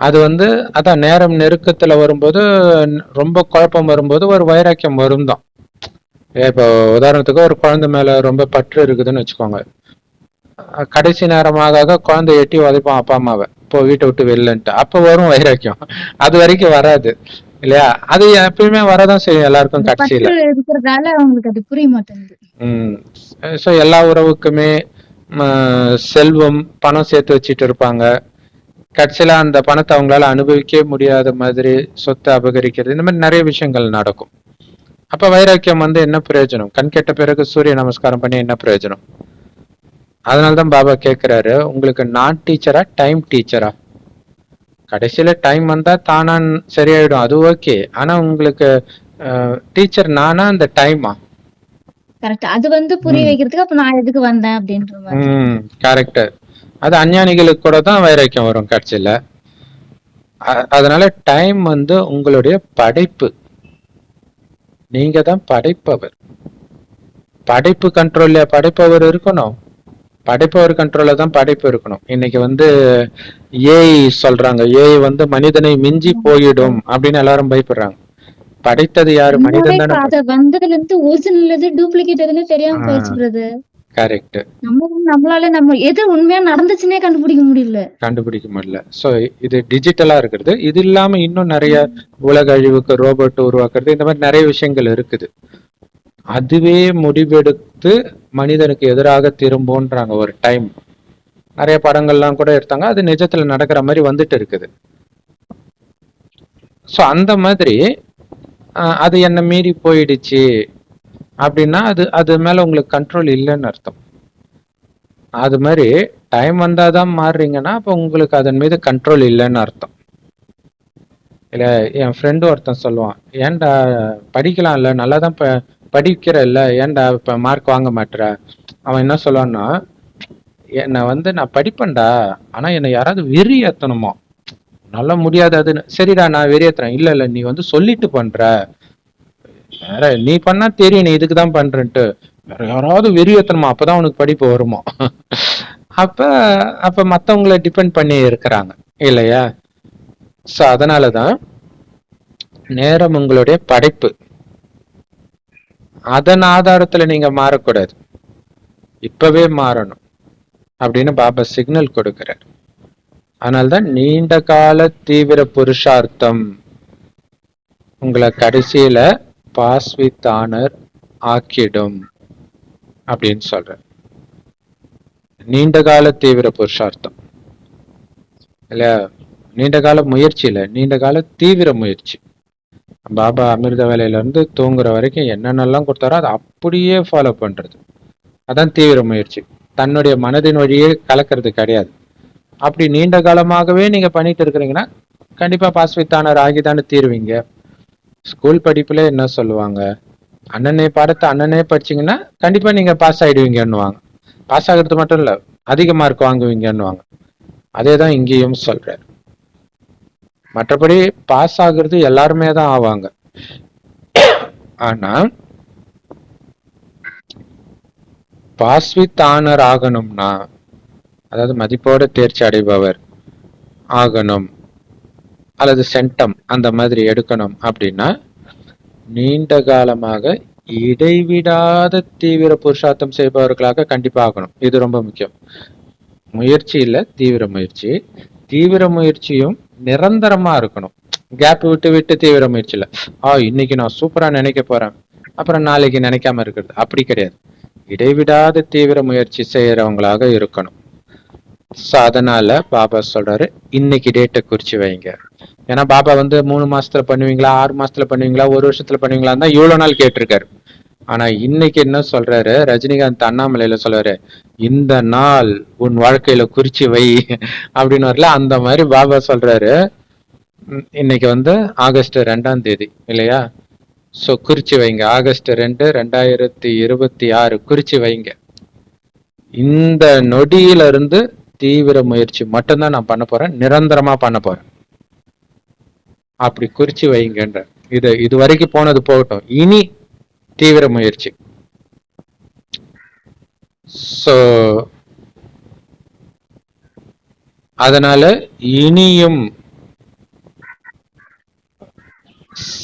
அது வந்து அதான் நேரம் நெருக்கத்துல வரும்போது, ரொம்ப குழப்பம் வரும்போது ஒரு வைராக்கியம் வரும் தான். இப்போ உதாரணத்துக்கு ஒரு குழந்தை மேல ரொம்ப பற்று இருக்குதுன்னு வச்சுக்கோங்க. கடைசி நேரமாக குழந்தை எட்டி உதைப்பான் அப்பா அம்மாவை, இப்போ வீட்டை விட்டு வெளிலன்ட்டு, அப்ப வரும் வைராக்கியம். அது வரைக்கும் வராது இல்லையா? அது எப்பயுமே வரதான் செய்யும் எல்லாருக்கும் கடைசியில. இருக்கிறதால அவங்களுக்கு அது புரிய மாட்டேங்குது. ஸோ எல்லா உறவுக்குமே செல்வம், பணம் சேர்த்து வச்சுட்டு இருப்பாங்க. கடைசியில அந்த பணத்தை அவங்களால அனுபவிக்கவே முடியாத மாதிரி சொத்தை அபகரிக்கிறது, இந்த மாதிரி நிறைய விஷயங்கள் நடக்கும். அப்ப வைராக்கியம் வந்து என்ன பிரயோஜனம்? கண் கெட்ட பிறகு சூரிய நமஸ்காரம் பண்ணி என்ன பிரயோஜனம்? அதனாலதான் பாபா கேட்கிறாரு, உங்களுக்கு நான் டீச்சரா டைம் டீச்சரா? கடைசியில டைம் வந்தா தானா சரியாயிடும், அது ஓகே. ஆனா உங்களுக்கு டீச்சர் நானா அந்த டைமா? கரெக்ட். அது வந்து புரிய வைக்கிறதுக்கு அப்ப நான் எதுக்கு வந்தேன் அப்படின்ற மாதிரி. கரெக்ட். அது அஞ்ஞானிகளுக்கு கூட தான் வைராக்கியம் வரும் கடைசியில. அதனால டைம் வந்து உங்களுடைய படைப்பு, நீங்க தான் படைப்பவர். படைப்பு கண்ட்ரோல்ல படைப்பவர் இருக்கணும், படைப்பவர் கண்ட்ரோல்ல தான் படைப்பு இருக்கணும். இன்னைக்கு வந்து ஏஐ சொல்றாங்க, ஏஐ வந்து மனிதனை மிஞ்சி போயிடும் அப்படின்னு எல்லாரும் பயப்படுறாங்க. படைத்தது யாரு? நம்மளே மனிதன் இப்ப தானே. அத வந்ததுல இருந்து ஒரிஜினல் எது டூப்ளிகேட் எதுன்னு தெரியாம போயிடுச்சு பிரதர். கரெக்ட். நம்மளால நம்ம எது உண்மையா நடந்துச்சுன்னே கண்டுபிடிக்க முடியல. கண்டுபிடிக்க முடியல. சோ இது டிஜிட்டலா இருக்கிறது. இது இல்லாம இன்னும் நிறைய உலக அழிவுக்கு ரோபோட் உருவாக்குறது, இந்த மாதிரி நிறைய விஷயங்கள் இருக்குது. அதுவே முடிவெடுத்து மனிதனுக்கு எதிராக திரும்புன்றாங்க ஒரு டைம். நிறைய படங்கள்லாம் கூட எடுத்தாங்க. அது நிஜத்துல நடக்கிற மாதிரி வந்துட்டு இருக்குது. சோ அந்த மாதிரி அது என்ன மீறி போயிடுச்சு அப்படின்னா அது மேல உங்களுக்கு கண்ட்ரோல் இல்லைன்னு அர்த்தம். அது மாதிரி டைம் வந்தாதான் மாறுறீங்கன்னா அப்ப உங்களுக்கு அதன் மீது கண்ட்ரோல் இல்லைன்னு அர்த்தம். இல்ல, என் ஃப்ரெண்டு ஒருத்தன் சொல்லுவான், ஏன்டா படிக்கலாம்ல, நல்லா தான் படிக்கிற இல்ல, ஏன்டா இப்ப மார்க் வாங்க மாட்டேற? அவன் என்ன சொல்லுவான்னா, என்னை நான் படிப்பேன்டா, ஆனா என்னை யாராவது வெறி ஏத்தணுமா, நல்லா முடியாது அதுன்னு. சரிடா நான் வெறி ஏத்துறேன். இல்ல நீ சொல்லிட்டு பண்ற, வேற நீ பண்ணா தெரியும் நீ இதுக்குதான் பண்றேன்ட்டு, வேற யாராவது வெறி ஏத்தணுமா, அப்பதான் உனக்கு படிப்பு வருமா. அப்ப அப்ப மத்தவங்களை டிபெண்ட் பண்ணி இருக்கிறாங்க இல்லையா? சோ அதனாலதான் நேரம் உங்களுடைய படைப்பு, அதன் ஆதாரத்துல நீங்க மாறக்கூடாது, இப்பவே மாறணும் அப்படின்னு பாபா சிக்னல் கொடுக்கிறார். அதனால்தான் நீண்ட கால தீவிர புருஷார்த்தம் உங்களை கடைசியில பாஸ் வித் ஆனர் ஆக்கிடும் அப்படின்னு சொல்ற. நீண்ட கால தீவிர புருஷார்த்தம் இல்ல, நீண்ட கால முயற்சி இல்ல, நீண்ட கால தீவிர முயற்சி. பாபா அமிர்த வேலையில இருந்து தூங்குற வரைக்கும் என்னென்னலாம் கொடுத்தாரோ அதை அப்படியே ஃபாலோ பண்றது, அதான் தீவிர முயற்சி. தன்னுடைய மனதின் வழியே கலக்கிறது கிடையாது. அப்படி நீண்ட காலமாகவே நீங்க பண்ணிட்டு இருக்கிறீங்கன்னா கண்டிப்பா பாஸ் வித் ஆனர் ஆகிதானே தீருவீங்க. ஸ்கூல் படிப்புல என்ன சொல்லுவாங்க, அண்ணனே பாடத்தை அண்ணனே படிச்சீங்கன்னா கண்டிப்பா நீங்க பாஸ் ஆயிடுவீங்கன்னுவாங்க. பாஸ் ஆகிறது மட்டும் இல்ல, அதிக மார்க் வாங்குவீங்கன்னுவாங்க. அதேதான் இங்கேயும் சொல்றாரு. மற்றபடி பாஸ் ஆகுறது எல்லாருமே தான் ஆவாங்க. ஆனா பாஸ் வித் ஆனர் ஆகணும்னா, அதாவது மதிப்போட தேர்ச்சி அடைபவர் ஆகணும் அல்லது சென்டம் அந்த மாதிரி எடுக்கணும் அப்படின்னா நீண்ட காலமாக இடைவிடாத தீவிர புருஷார்த்தம் செய்பவர்களாக கண்டிப்பா ஆகணும். இது ரொம்ப முக்கியம். முயற்சி இல்ல, தீவிர முயற்சி. தீவிர முயற்சியும் நிரந்தரமா இருக்கணும். கேப் விட்டு விட்டு தீவிர முயற்சி இல்ல, இன்னைக்கு நான் சூப்பரா நினைக்க போறேன் அப்புறம் நாளைக்கு நினைக்காம இருக்கிறது, அப்படி கிடையாது. இடைவிடாத தீவிர முயற்சி செய்யறவங்களாக இருக்கணும். அதனால பாபா சொல்றாரு, இன்னைக்கு டேட்டை குறிச்சு வைங்க. ஏன்னா பாபா 3 மாசத்துல பண்ணுவீங்களா, 6 மாசத்துல பண்ணுவீங்களா, 1 வருஷத்துல பண்ணுவீங்களான்னு தான் இவ்வளவு நாள் கேட்டிருக்காரு. ஆனா இன்னைக்கு என்ன சொல்றாரு, ரஜினிகாந்த் அண்ணாமலையில சொல்றாரு, இந்த நாள் உன் வாழ்க்கையில குறிச்சு வை அப்படின்னு வரல, அந்த மாதிரி பாபா சொல்றாரு. இன்னைக்கு ஆகஸ்ட் 2ஆம் தேதி இல்லையா? சோ குறிச்சு வைங்க, ஆகஸ்ட் 2, 2026 குறிச்சு வைங்க. இந்த நொடியில இருந்து தீவிர முயற்சி மட்டும்தான் நான் பண்ண போறேன், நிரந்தரமா பண்ண போறேன், அப்படி குறிச்சு வைங்கன்ற. இது வரைக்கும் போனது போகட்டும், இனி தீவிர முயற்சி. சோ அதனால இனியும்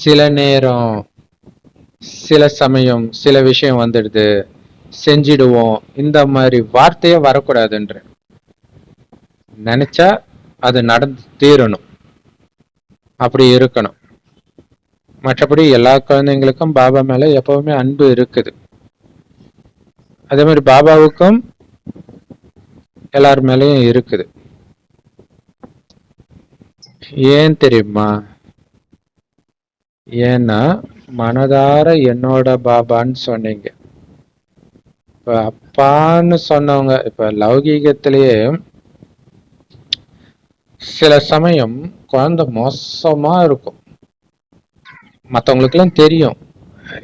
சில நேரம் சில சமயம் சில விஷயம் வந்துடுது, செஞ்சிடுவோம், இந்த மாதிரி வார்த்தையே வரக்கூடாதுன்ற. நினைச்சா அது நடந்து தீரணும், அப்படி இருக்கணும். மற்றபடி எல்லா குழந்தைங்களுக்கும் பாபா மேல எப்பவுமே அன்பு இருக்குது. அதே மாதிரி பாபாவுக்கும் எல்லார் மேலயும் இருக்குது. ஏன் தெரியுமா? ஏன்னா மனதார என்னோட பாபான்னு சொன்னீங்க. இப்ப அப்பான்னு சொன்னவங்க, இப்ப லௌகீகத்திலேயே சில சமயம் குழந்தை மோசமா இருக்கும், மத்தவங்களுக்கு எல்லாம் தெரியும்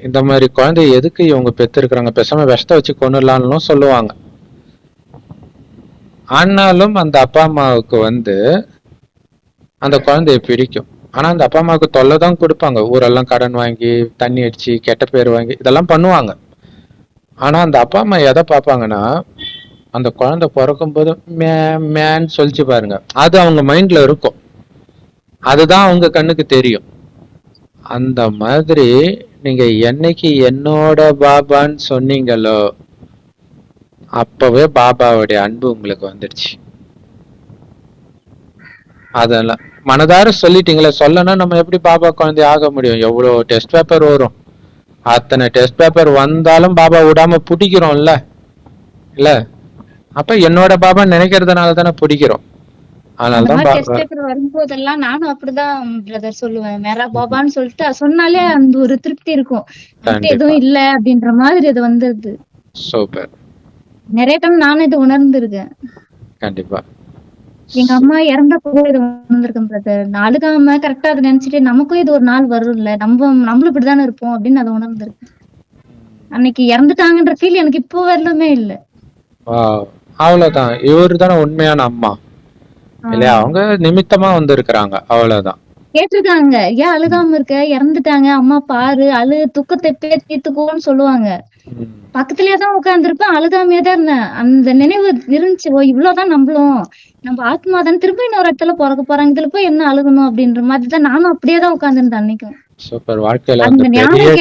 இந்த மாதிரி குழந்தை எதுக்கு இவங்க பெற்றிருக்கிறாங்க, பேசாம விஷத்தை வச்சு கொண்டுலான்னு சொல்லுவாங்க. ஆனாலும் அந்த அப்பா அம்மாவுக்கு அந்த குழந்தைய பிடிக்கும். ஆனா அந்த அப்பா அம்மாவுக்கு தொல்லை தான் கொடுப்பாங்க, ஊரெல்லாம் கடன் வாங்கி தண்ணி அடிச்சு கெட்ட பேர் வாங்கி இதெல்லாம் பண்ணுவாங்க. ஆனா அந்த அப்பா அம்மா எதை பார்ப்பாங்கன்னா, அந்த குழந்தை பிறக்கும் போது மேன்னு சொல்லிச்சு பாருங்க, அது அவங்க மைண்ட்ல இருக்கும், அதுதான் அவங்க கண்ணுக்கு தெரியும். அந்த மாதிரி நீங்க என்னைக்கு என்னோட பாபான்னு சொன்னீங்களோ அப்பவே பாபாவுடைய அன்பு உங்களுக்கு வந்துடுச்சு. அதெல்லாம் மனதார சொல்லிட்டீங்களே, சொல்லனா நம்ம எப்படி பாபா குழந்தை ஆக முடியும்? எவ்வளவு டெஸ்ட் பேப்பர் வரும், அத்தனை டெஸ்ட் பேப்பர் வந்தாலும் பாபா விடாம பிடிக்கிறோம்ல இல்ல? அப்ப என்னோட பாபா நினைக்கிறதுனால தானே பிடிக்கிறோம். அந்த அதனாலதான் மாதிரி டெஸ்ட் பாபா பேப்பர் வரும்போதெல்லாம் நானும் அப்படிதான் பிரதர் சொல்லுவேன். மேரா பாபான்னு சொல்லிட்டு அது சொன்னாலே அந்த ஒரு திருப்தி இருக்கும். நமக்கு கண்டிப்பா. எதுவும் இல்ல அப்படின்ற மாதிரி அது வந்துருது. சூப்பர். நிறைய டைம் நானும் இது உணர்ந்திருக்கேன். கண்டிப்பா. எங்க அம்மா இறந்தப்போ இதை உணர்ந்திருக்கேன் பிரதர். நான் அழுகாம கரெக்டா அதை நினைச்சிட்டு நமக்கும் இது ஒரு நாள் வரும்ல, நம்மளும் இப்படிதானே இருப்போம் அப்படின்னு அதை உணர்ந்திருக்கேன். அன்னைக்கு இறந்துட்டாங்கன்ற ஃபீல் எனக்கு இப்போ வரலுமே இல்ல. அவ்வளவுதான். இவரு தானே உண்மையான அம்மா இல்லையா? அவங்க நிமித்தமா வந்து இருக்கிறாங்க, அவ்வளவுதான். கேட்டிருக்காங்க, ஏன் அழுகாம இருக்க, இறந்துட்டாங்க அம்மா பாரு, துக்கத்தை தீர்த்துக்கோன்னு சொல்லுவாங்க. பக்கத்துலயே தான் உட்கார்ந்துருப்பேன், அழுகாமையே தான் இருந்தேன். அந்த நினைவு இருந்துச்சு, ஓ இவ்வளவுதான் நம்மளும், நம்ம ஆத்மா தானே, திரும்ப இன்னொரு இடத்துல பிறக்க போறாங்க, இதுல போய் என்ன அழுகணும் அப்படின்ற மாதிரி தான் நானும் அப்படியே தான் உட்கார்ந்துருந்தேன் அன்னைக்கும். சூப்பர். வாழ்க்கையில அந்த வந்து ஞானம்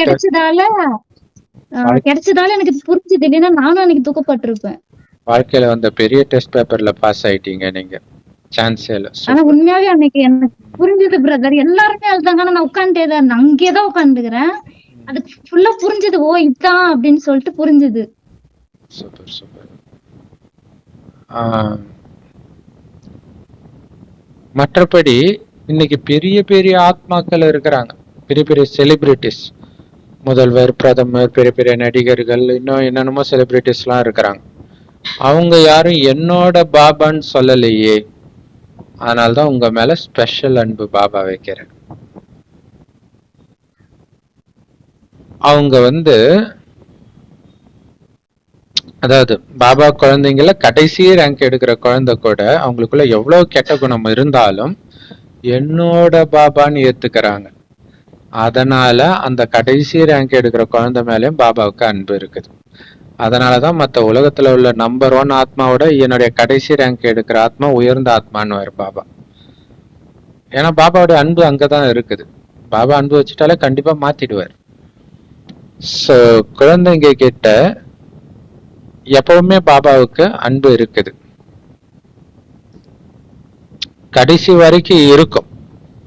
கிடைச்சதால எனக்கு புரிஞ்சுது, இல்லைன்னா நானும் அன்னைக்கு துக்கப்பட்டிருப்பேன். வாழ்க்கையில வந்து பெரிய டெஸ்ட் பேப்பர்ல பாஸ் ஆயிட்டீங்க நீங்க, சான்ஸே இல்ல. ஆனா உண்மையாவே அன்னைக்கு எனக்கு புரிஞ்சது பிரதர். எல்லாருமே அழுதாங்க, நான் உட்காந்துட்டே தான் இருந்தேன், அங்கேயேதான் உட்காந்துக்கிறேன். அது ஃபுல்லா புரிஞ்சது, ஓ இதுதான் அப்படின்னு சொல்லிட்டு புரிஞ்சது. Super super. மற்றபடி இன்னைக்கு பெரிய பெரிய ஆத்மாக்கள் இருக்கிறாங்க, பெரிய பெரிய செலிபிரிட்டிஸ், முதல்வர், பிரதமர், பெரிய பெரிய நடிகர்கள், இன்னும் என்னென்னமோ செலிபிரிட்டிஸ் எல்லாம் இருக்கிறாங்க. அவங்க யாரும் என்னோட பாபான்னு சொல்லலையே, அதனால்தான் உங்க மேல ஸ்பெஷல் அன்பு பாபா வைக்கிறேன். அவங்க வந்து அதாவது பாபா குழந்தைங்கள கடைசி ரேங்க் எடுக்கிற குழந்தை கூட அவங்களுக்குள்ள எவ்வளவு கெட்ட குணம் இருந்தாலும் என்னோட பாபான்னு ஏத்துக்கிறாங்க. அதனால அந்த கடைசி ரேங்க் எடுக்கிற குழந்தை மேலயும் பாபாவுக்கு அன்பு இருக்குது. அதனாலதான் மற்ற உலகத்துல உள்ள நம்பர் 1 ஆத்மாவோட என்னுடைய கடைசி ரேங்க் எடுக்கிற ஆத்மா உயர்ந்த ஆத்மான்னு வரும் பாபா. ஏன்னா பாபாவுடைய அன்பு அங்கதான் இருக்குது. பாபா அன்பு வச்சுட்டாலே கண்டிப்பா மாத்திடுவார். சோ குழந்தைங்க கிட்ட எப்பவுமே பாபாவுக்கு அன்பு இருக்குது, கடைசி வரைக்கும் இருக்கும்.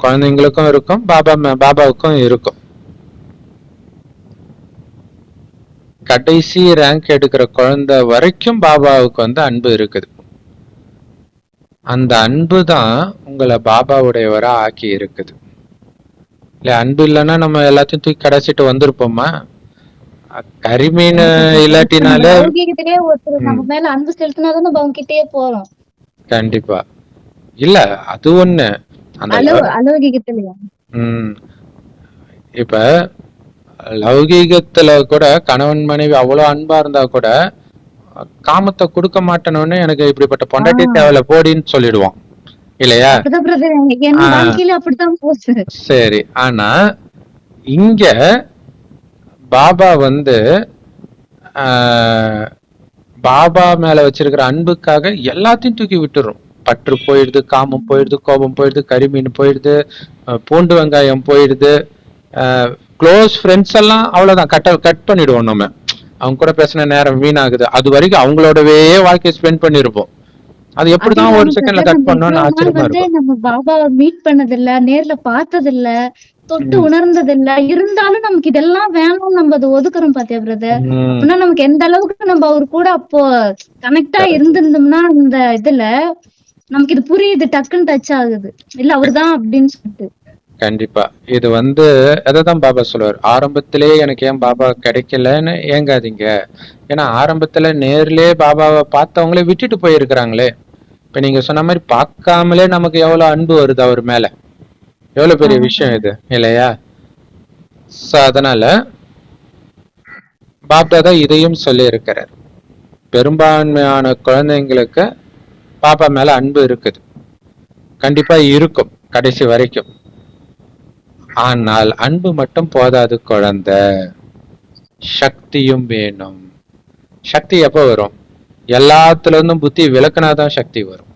குழந்தைங்களுக்கும் இருக்கும், பாபாவுக்கும் இருக்கும். கடைசி ரேங்க் எடுக்கிற குழந்தை வரைக்கும் பாபாவுக்கு வந்து அன்பு இருக்குது. அந்த அன்பு தான் உங்களை பாபாவுடையவரா ஆக்கி இருக்குது. இல்ல அன்பு இல்லைன்னா நம்ம எல்லாத்தையும் தூக்கி கடைசிட்டு வந்திருப்போமா? கரிமீன் இல்லாட்டினாலே ஒருத்தர் நம்ம மேல அன்பு செலுத்தினாதான் நம்ம அவங்க கிட்டயே போறோம். கண்டிப்பா. இல்ல அது ஒண்ணு. இப்ப லௌகீகத்துல கூட கணவன் மனைவி அவ்வளவு அன்பா இருந்தா கூட காமத்தை கொடுக்க மாட்டேன்னு எனக்கு இப்படிப்பட்ட பொண்டாட்டி தேவையில்ல போடின்னு சொல்லிடுவான் இல்லையா? சரி. ஆனா இங்க பாபா வந்து பாபா மேல வச்சிருக்கிற அன்புக்காக எல்லாத்தையும் தூக்கி விட்டுரும். பற்று போயிடுது, காமம் போயிடுது, கோபம் போயிடுது, கரிமீன் போயிடுது, பூண்டு வெங்காயம் போயிடுது, க்ளோஸ் ஃப்ரெண்ட்ஸ் எல்லாம் அவ்வளவுதான் கட் பண்ணிடுவோம். நம்ம அவங்க கூட பேசின நேரம் வீணாகுது, அது வரைக்கும் அவங்களோடவே வாழ்க்கையை ஸ்பெண்ட் பண்ணிருப்போம். அது எப்படிதான் ஒரு செகண்ட்ல கட் பண்ணணும்னு ஆச்சரியமா இருக்கும். நம்ம பாபாவை மீட் பண்ணதில்ல, நேர்ல பார்த்ததில்ல, தொட்டு உணர்ந்ததில்ல, இருந்தாலும் நமக்கு இதெல்லாம் வேணும், நம்ம அதை ஒதுக்குறோம் பாத்தியா பிரதர்? அப்படின்னா நமக்கு எந்த அளவுக்கு நம்ம அவரு கூட அப்போ கனெக்டா இருந்திருந்தோம்னா அந்த இதுல நமக்கு இது புரியுது, டக்குன்னு டச் ஆகுது, இல்ல அவருதான் அப்படின்னு சொல்லிட்டு. கண்டிப்பா. இது வந்து அதான் பாபா சொல்லுவார், ஆரம்பத்திலேயே எனக்கு ஏன் பாபா கிடைக்கலன்னு ஏங்காதீங்க. ஏன்னா ஆரம்பத்துல நேர்லயே பாபாவை பார்த்தவங்களே விட்டுட்டு போயிருக்கிறாங்களே. இப்ப நீங்க சொன்ன மாதிரி பார்க்காமலே நமக்கு எவ்வளவு அன்பு வருது அவர் மேல, எவ்வளவு பெரிய விஷயம் இது இல்லையா? அதனால பாப்தாதா இதையும் சொல்லி இருக்கிறார், பெரும்பான்மையான குழந்தைங்களுக்கு பாபா மேல அன்பு இருக்குது, கண்டிப்பா இருக்கும் கடைசி வரைக்கும். ஆனால் அன்பு மட்டும் போதாது குழந்தை, சக்தியும் வேணும். சக்தி எப்ப வரும்? எல்லாத்துல இருந்தும் புத்தி விளக்குனாதான் சக்தி வரும்.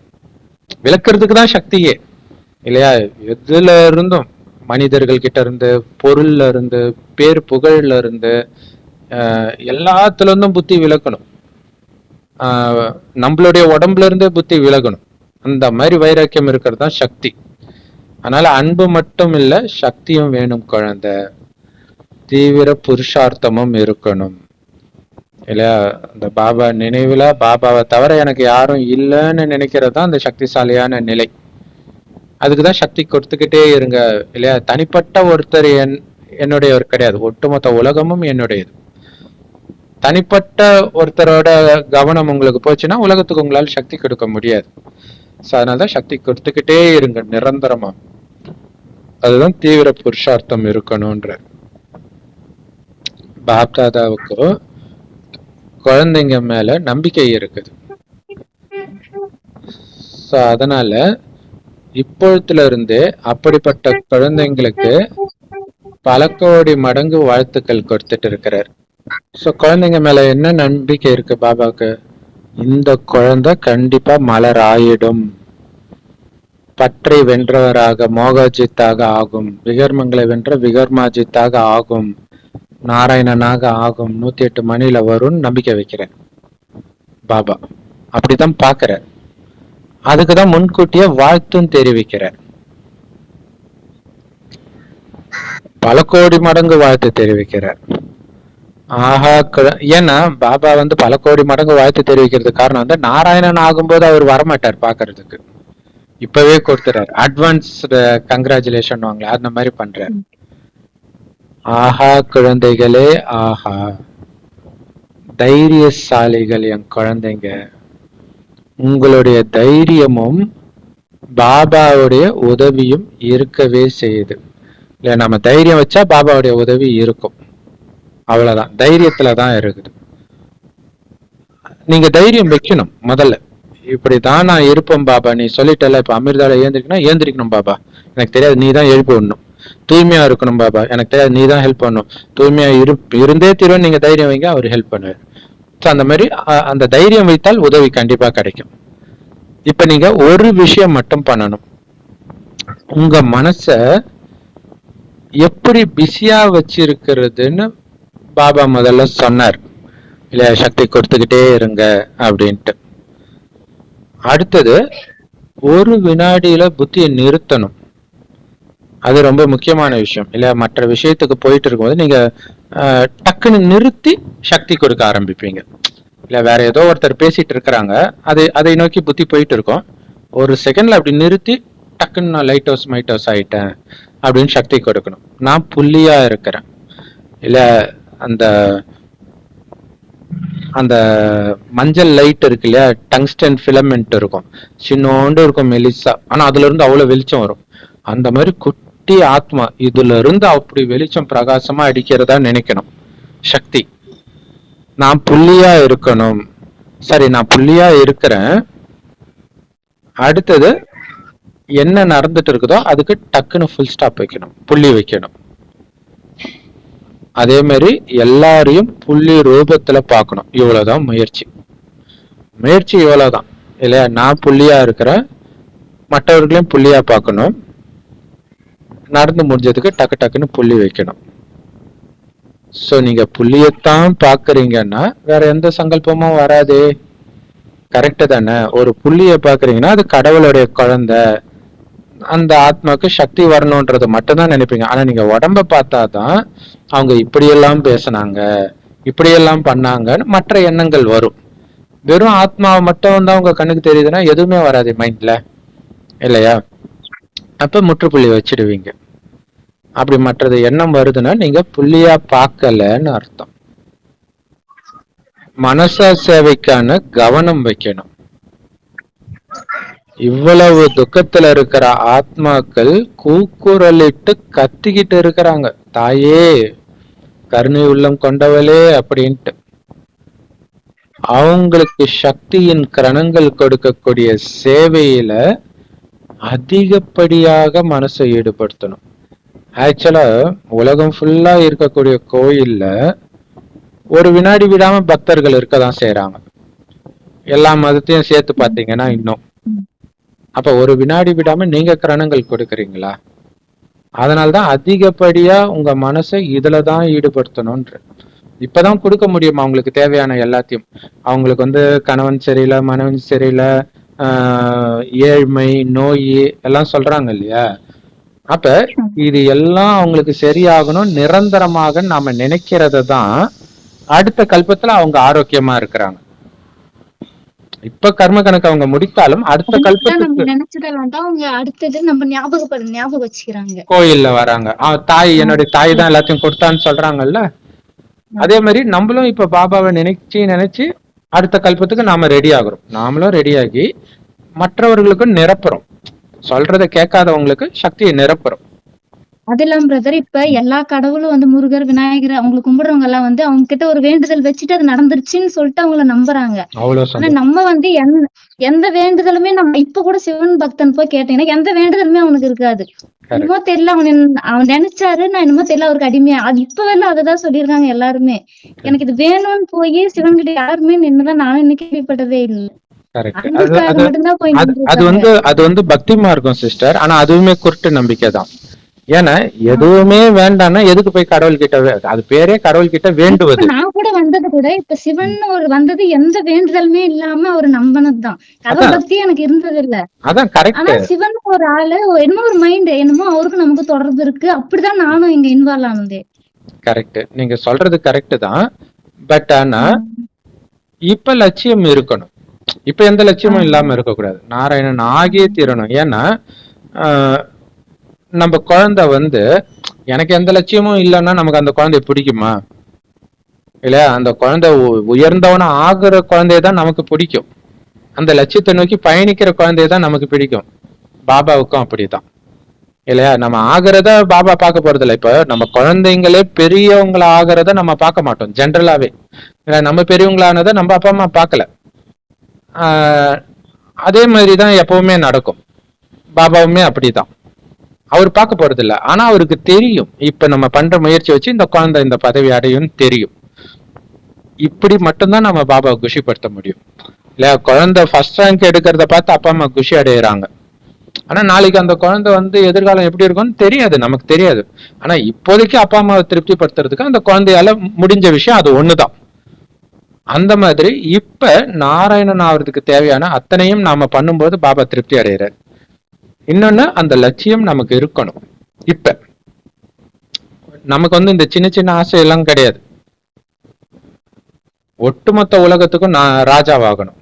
விளக்குறதுக்கு தான் சக்தியே இல்லையா? எதுல இருந்தும் மனிதர்கள் கிட்ட இருந்து, பொருள்ல இருந்து, பேர் புகழ்ல இருந்து, எல்லாத்துல இருந்தும் புத்தி விலக்கணும். நம்மளுடைய உடம்புல இருந்தே புத்தி விலகணும். அந்த மாதிரி வைராக்கியம் இருக்கிறது தான் சக்தி. அதனால அன்பு மட்டும் இல்ல, சக்தியும் வேணும் குழந்தை. தீவிர புருஷார்த்தமும் இருக்கணும் இல்லையா? இந்த பாபா நினைவுல பாபாவை தவிர எனக்கு யாரும் இல்லைன்னு நினைக்கிறது தான் அந்த சக்திசாலியான நிலை. அதுக்குதான் சக்தி கொடுத்துக்கிட்டே இருங்க இல்லையா? தனிப்பட்ட ஒருத்தர் என்னுடையவர் கிடையாது, ஒட்டுமொத்த உலகமும் என்னுடையது. தனிப்பட்ட ஒருத்தரோட கவனம் உங்களுக்கு போச்சுன்னா உலகத்துக்கு உங்களால் சக்தி கொடுக்க முடியாது. அதனாலதான் சக்தி கொடுத்துக்கிட்டே இருங்க நிரந்தரமா. அதுதான் தீவிர புருஷார்த்தம் இருக்கணும்ன்ற. பாப்தாதாவுக்கு குழந்தைங்க மேல நம்பிக்கை இருக்குது. அதனால இப்பொழுதுல இருந்தே அப்படிப்பட்ட குழந்தைங்களுக்கு பல கோடி மடங்கு வாழ்த்துக்கள் கொடுத்துட்டு இருக்கிறார். சோ குழந்தைங்க மேல என்ன நம்பிக்கை இருக்கு பாபாவுக்கு? இந்த குழந்தை கண்டிப்பா மலர் ஆயிடும், பற்றை வென்றவராக மோகஜித்தாக ஆகும், விகர்மங்களை வென்ற விகர்மாஜித்தாக ஆகும், நாராயணனாக ஆகும், 108 மணில வரும்னு நம்பிக்கை வைக்கிறேன் பாபா. அப்படிதான் பாக்குற. அதுக்குதான் முன்கூட்டியே வாழ்த்தும் தெரிவிக்கிறார். பல கோடி மடங்கு வாழ்த்து தெரிவிக்கிறார். ஆஹா, ஏன்னா பாபா பல கோடி மடங்கு வாழ்த்து தெரிவிக்கிறதுக்கு காரணம் நாராயணன் ஆகும்போது அவர் வரமாட்டார் பாக்குறதுக்கு, இப்பவே கொடுத்துறாரு. அட்வான்ஸ் கங்க்ராச்சுலேஷன் வாங்கல, அந்த மாதிரி பண்றாரு. ஆஹா குழந்தைகளே, ஆஹா தைரியசாலிகள் என் குழந்தைங்க. உங்களுடைய தைரியமும் பாபாவுடைய உதவியும் இருக்கவே செய்யுது இல்ல. நம்ம தைரியம் வச்சா பாபாவுடைய உதவி இருக்கும், அவ்வளவுதான். தைரியத்துலதான் இருக்குது. நீங்க தைரியம் வைக்கணும் முதல்ல. இப்படிதான் நான் இருப்பேன் பாபா, நீ சொல்லிட்டல, இப்ப அமிர்தால ஏந்திரிக்கணும் பாபா, எனக்கு தெரியாது, நீ தான் எழுப்பி விடணும். தூய்மையா இருக்கணும் பாபா, எனக்கு தெரியாது, நீ தான் ஹெல்ப் பண்ணணும். தூய்மையா இருந்தே தீர்வு, நீங்க தைரியம் வைங்க, அவர் ஹெல்ப் பண்ணுவார். அந்த மாதிரி அந்த தைரியம் வைத்தால் உதவி கண்டிப்பா கிடைக்கும். இப்ப நீங்க ஒரு விஷயம் மட்டும் பண்ணணும். உங்க மனச எப்படி பிஸியா வச்சிருக்கிறதுன்னு பாபா முதல்ல சொன்னார் இல்லையா? சக்தி கொடுத்துக்கிட்டே இருங்க அப்படின்ட்டு. அடுத்தது, ஒரு வினாடியில புத்தியை நிறுத்தணும். அது ரொம்ப முக்கியமான விஷயம் இல்லையா? மற்ற விஷயத்துக்கு போயிட்டு இருக்கும்போது நீங்க டக்குன்னு நிறுத்தி சக்தி கொடுக்க ஆரம்பிப்பீங்க இல்ல. வேற ஏதோ ஒருத்தர் பேசிட்டு இருக்கிறாங்க, அதை நோக்கி புத்தி போயிட்டு இருக்கோம். ஒரு செகண்ட்ல அப்படி நிறுத்தி டக்குன்னு நான் லைட் ஹவுஸ் மைட் ஹவுஸ் ஆயிட்டேன் அப்படின்னு சக்தி கொடுக்கணும். நான் புள்ளியா இருக்கிறேன் இல்ல. அந்த அந்த மஞ்சள் லைட் இருக்கு இல்லையா, டங்ஸ்டன் ஃபிலமெண்ட் இருக்கும், சின்னோண்டு இருக்கும் மெலிசா, ஆனா அதுல இருந்து அவ்வளவு வெளிச்சம் வரும். அந்த மாதிரி குட்டி ஆத்மா, இதுல இருந்து அப்படி வெளிச்சம் பிரகாசமா அடிக்கிறதா நினைக்கணும் சக்தி. நான் புள்ளியா இருக்கணும். சரி, நான் புள்ளியா இருக்கிறேன். அடுத்தது என்ன நடந்துட்டு இருக்குதோ அதுக்கு டக்குன்னு ஃபுல் ஸ்டாப் வைக்கணும், புள்ளி வைக்கணும். அதே மாதிரி எல்லாரையும் புள்ளி ரூபத்துல பார்க்கணும். இவ்வளவுதான் முயற்சி. இவ்வளவுதான் இல்லையா? நான் புள்ளியா இருக்கிறேன், மற்றவர்களையும் புள்ளியா பார்க்கணும். நடந்து முடிஞ்சதுக்கு டக்கு டக்குன்னு புள்ளி வைக்கணும். சோ நீங்க புள்ளியத்தான் பாக்குறீங்கன்னா வேற எந்த சங்கல்பமும் வராதே. கரெக்ட் தானே? ஒரு புள்ளிய பாக்குறீங்கன்னா அது கடவுளுடைய குழந்தை, அந்த ஆத்மாவுக்கு சக்தி வரணும்ன்றது மட்டும் தான் நினைப்பீங்க. ஆனா நீங்க உடம்ப பார்த்தாதான் அவங்க இப்படியெல்லாம் பேசினாங்க, இப்படியெல்லாம் பண்ணாங்கன்னு மற்ற எண்ணங்கள் வரும். வெறும் ஆத்மாவை மட்டும் தான் உங்க கண்ணுக்கு தெரியுதுன்னா எதுவுமே வராது மைண்ட்ல இல்லையா? அப்ப முற்றுப்புள்ளி வச்சிடுவீங்க. அப்படி மற்றது எண்ணம் வருதுன்னா நீங்க புள்ளியா பார்க்கலன்னு அர்த்தம். மனசா சேவைக்கான கவனம் வைக்கணும். இவ்வளவு துக்கத்துல இருக்கிற ஆத்மாக்கள் கூக்குரலிட்டு கத்திக்கிட்டு இருக்கிறாங்க, தாயே கருணை உள்ளம் கொண்டவளே அப்படின்ட்டு. அவங்களுக்கு சக்தியின் கரணங்கள் கொடுக்கக்கூடிய சேவையில அதிகப்படியாக மனசை ஈடுபடுத்தணும். ஆக்சுவலா உலகம் ஃபுல்லா இருக்கக்கூடிய கோயில்ல ஒரு வினாடி விடாம பக்தர்கள் இருக்கதான் செய்யறாங்க. எல்லா மதத்தையும் சேர்த்து பாத்தீங்கன்னா இன்னும். அப்ப ஒரு வினாடி விடாம நீங்க கரணங்கள் கொடுக்கறீங்களா? அதனாலதான் அதிகப்படியா உங்க மனசை இதுலதான் ஈடுபடுத்தணும்ன்ற. இப்பதான் கொடுக்க முடியும் அவங்களுக்கு தேவையான எல்லாத்தையும். அவங்களுக்கு வந்து கணவன் சரியில்லை, மனைவி சரியில்லை, ஏழ்மை, நோய் எல்லாம் சொல்றாங்க இல்லையா? அப்ப இது எல்லாம் அவங்களுக்கு சரியாகணும் நிரந்தரமாக நாம நினைக்கிறத தான் அடுத்த கல்பத்துல அவங்க ஆரோக்கியமா இருக்கிறாங்க. இப்ப கர்ம கணக்கு அவங்க முடித்தாலும் அடுத்த கல்பத்துக்கு நினைச்சதெல்லாம் தான் அவங்க அடுத்தது நம்ம ஞாபகம் வச்சுக்கிறாங்க. கோயில்ல வராங்க, தாய் என்னுடைய தாய் தான் எல்லாத்தையும் கொடுத்தான்னு சொல்றாங்கல்ல. அதே மாதிரி நம்மளும் இப்ப பாபாவை நினைச்சு அடுத்த கல்பத்துக்கு நாம ரெடி ஆகுறோம். நாமளும் ரெடியாகி மற்றவர்களுக்கும் நிரப்புறோம். சொல்றத கேட்காதவங்களுக்கு சக்தியை நிரப்புறோம். அது இல்லாம பிரதர், இப்ப எல்லா கடவுளும் வந்து முருகர், விநாயகர் அவங்க கும்பிடுறவங்க எல்லாம் வந்து அவங்க கிட்ட ஒரு வேண்டுதல் வச்சுட்டு அது நடந்துருச்சுன்னு சொல்லிட்டு அவங்கள நம்புறாங்க. ஆனா நம்ம வந்து எந்த வேண்டுதலுமே நம்ம இப்ப கூட சிவன் பக்தன் போய் கேட்டீங்கன்னா எந்த வேண்டுதலுமே அவனுக்கு இருக்காது. என்னமோ தெரியல, அவன் நினைச்சாரு, நான் என்னமோ தெரியல அவருக்கு அடிமையா. அது இப்ப வேலை அதுதான் சொல்லியிருக்காங்க எல்லாருமே. எனக்கு இது வேணும்னு போய் சிவன் கிட்ட யாருமே நின்னுதான் நானும் இன்னும் கேள்விப்பட்டதே இல்லை. அது வந்து பக்தி மார்க்கம் சிஸ்டர். ஆனா அதுவுமே குருட்டு நம்பிக்கை தான். ஏன்னா எதுவுமே வேண்டாம்னா எதுக்கு போய் கடவுள் கிட்ட, அது பேரே கடவுள் கிட்ட வேண்டுவது. நான் கூட வந்தது கூட இப்ப சிவன் ஒரு வந்தது எந்த வேண்டுதலுமே இல்லாம அவர் நம்பினதுதான். கடவுள் பக்தி எனக்கு இருந்தது இல்ல. அதான் கரெக்ட். ஆனா சிவன் ஒரு ஆளு, என்னமோ ஒரு மைண்ட், என்னமோ அவருக்கு நமக்கு தொடர்பு இருக்கு. அப்படிதான் நானும் இங்க இன்வால்வ் ஆனதே. கரெக்ட், நீங்க சொல்றது கரெக்ட் தான். பட் ஆனா இப்ப லட்சியம் இருக்கணும். இப்ப எந்த லட்சியமும் இல்லாம இருக்கக்கூடாது. நாராயணன் ஆகியே தீரணும். ஏன்னா நம்ம குழந்தை வந்து எனக்கு எந்த லட்சியமும் இல்லைன்னா நமக்கு அந்த குழந்தைய பிடிக்குமா? இல்லையா? அந்த குழந்தை உயர்ந்தவன ஆகுற குழந்தையதான் நமக்கு பிடிக்கும். அந்த லட்சியத்தை நோக்கி பயணிக்கிற குழந்தையதான் நமக்கு பிடிக்கும். பாபாவுக்கும் அப்படிதான் இல்லையா? நம்ம ஆகிறத பாபா பார்க்க போறது இல்லை. இப்ப நம்ம குழந்தைங்களே பெரியவங்கள ஆகிறத நம்ம பார்க்க மாட்டோம் ஜென்ரலாவே. நம்ம பெரியவங்களானதை நம்ம அப்பா அம்மா பார்க்கல. அதே மாதிரிதான் எப்பவுமே நடக்கும். பாபாவுமே அப்படிதான். அவர் பார்க்க போறது இல்லை. ஆனா அவருக்கு தெரியும் இப்ப நம்ம பண்ற முயற்சி வச்சு இந்த குழந்தை இந்த பதவி அடையும் தெரியும். இப்படி மட்டும்தான் நம்ம பாபாவை குஷிப்படுத்த முடியும் இல்லையா? குழந்தை ஃபர்ஸ்ட் ரேங்க் எடுக்கிறத பார்த்து அப்பா அம்மா குஷி அடைகிறாங்க. ஆனா நாளைக்கு அந்த குழந்தை வந்து எதிர்காலம் எப்படி இருக்கும்னு தெரியாது, நமக்கு தெரியாது. ஆனா இப்போதைக்கு அப்பா அம்மாவை திருப்திப்படுத்துறதுக்கு அந்த குழந்தையால முடிஞ்ச விஷயம் அது ஒண்ணுதான். அந்த மாதிரி இப்ப நாராயணன் ஆவறதுக்கு தேவையான அத்தனையும் நாம பண்ணும்போது பாபா திருப்தி அடைகிறார். இன்னொன்னு, அந்த லட்சியம் நமக்கு இருக்கணும். இப்ப நமக்கு வந்து இந்த சின்ன சின்ன ஆசை எல்லாம் கிடையாது. ஒட்டுமொத்த உலகத்துக்கும் நான் ராஜாவாகணும்,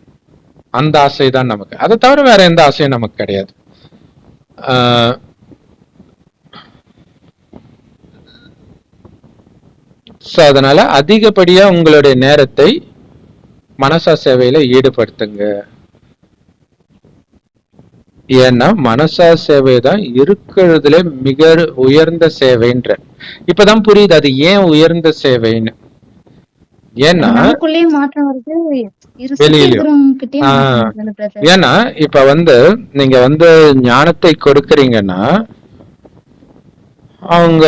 அந்த ஆசை தான் நமக்கு. அதை தவிர வேற எந்த ஆசையும் நமக்கு கிடையாது. அதனால அதிகப்படியா உங்களுடைய நேரத்தை மனசா சேவையில ஈடுபடுத்துங்க. ஏன்னா மனசா சேவை தான் இருக்கிறதுல மிக உயர்ந்த சேவைன்ற. இப்பதான் புரியுது அது ஏன் உயர்ந்த சேவைன்னு. ஏன்னா ஏன்னா இப்ப வந்து நீங்க வந்து ஞானத்தை கொடுக்கறீங்கன்னா அவங்க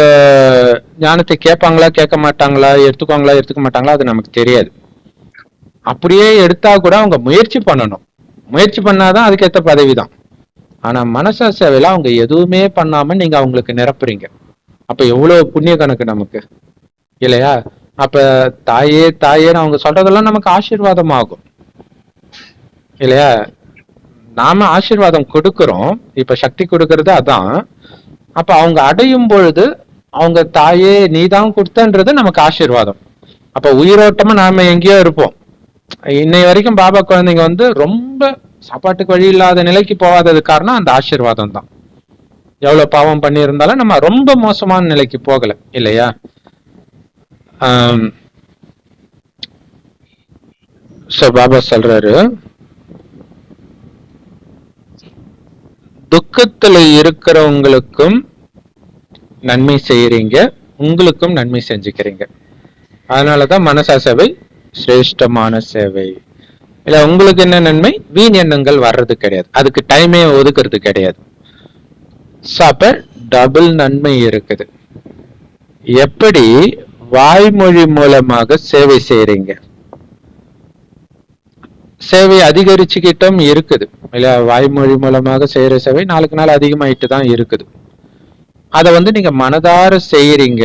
ஞானத்தை கேட்பாங்களா கேட்க மாட்டாங்களா, எடுத்துக்குவாங்களா எடுத்துக்க மாட்டாங்களா, அது நமக்கு தெரியாது. அப்படியே எடுத்தா கூட அவங்க முயற்சி பண்ணணும். முயற்சி பண்ணாதான் அதுக்கேற்ற பதவிதான். ஆனா மனசா சேவையில அவங்க எதுவுமே பண்ணாம நீங்க அவங்களுக்கு நிரப்புறீங்க. அப்ப எவ்வளவு புண்ணிய கணக்கு நமக்கு இல்லையா? அப்ப தாயே தாயேன்னு அவங்க சொல்றதெல்லாம் நமக்கு ஆசீர்வாதம் ஆகும் இல்லையா? நாம ஆசீர்வாதம் கொடுக்கிறோம். இப்ப சக்தி கொடுக்கறது அதான். அப்ப அவங்க அடையும் பொழுது அவங்க தாயே நீதான் கொடுத்தன்றது நமக்கு ஆசீர்வாதம். அப்ப உயிரோட்டமா நாம எங்கேயோ இருப்போம். இன்னை வரைக்கும் பாபா குழந்தைங்க வந்து ரொம்ப சாப்பாட்டுக்கு வழி இல்லாத நிலைக்கு போகாதது காரணம் அந்த ஆசீர்வாதம் தான். எவ்வளவு பாவம் பண்ணியிருந்தாலும் நம்ம ரொம்ப மோசமான நிலைக்கு போகல இல்லையா? பாபா சொல்றாரு, துக்கத்துல இருக்கிறவங்களுக்கும் நன்மை செய்யறீங்க, உங்களுக்கும் நன்மை செஞ்சுக்கிறீங்க. அதனாலதான் மனசா சேவை சிரேஷ்டமான சேவை. இல்ல உங்களுக்கு என்ன நன்மை? வீண் எண்ணங்கள் வர்றது கிடையாது, அதுக்கு டைமே ஒதுக்குறது கிடையாது. அப்ப டபுள் நன்மை இருக்குது. எப்படி? வாய்மொழி மூலமாக சேவை செய்யறீங்க, சேவை அதிகரிச்சுக்கிட்டும் இருக்குது இல்ல? வாய்மொழி மூலமாக செய்யற சேவை நாளுக்கு நாள் அதிகமாயிட்டு தான் இருக்குது. அதை வந்து நீங்க மனதார செய்யறீங்க.